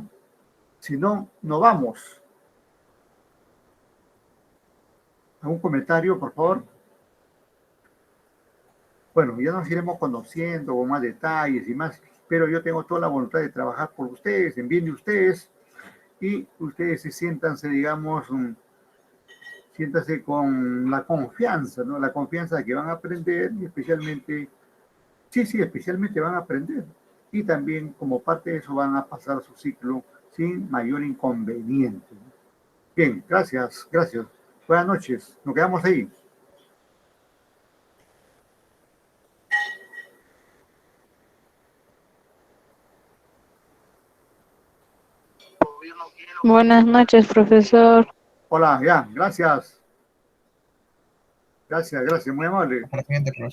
Si no, nos vamos. ¿Algún comentario, por favor? Bueno, ya nos iremos conociendo con más detalles y más, pero yo tengo toda la voluntad de trabajar por ustedes, en bien de ustedes, y ustedes siéntanse, digamos, siéntanse con la confianza, ¿no? La confianza de que van a aprender y especialmente, sí, especialmente van a aprender. Y también como parte de eso van a pasar su ciclo sin mayor inconveniente. Bien, gracias. Buenas noches, nos quedamos ahí. Buenas noches, profesor. Hola, ya, gracias. Gracias, muy amable. Hasta la siguiente, profesor.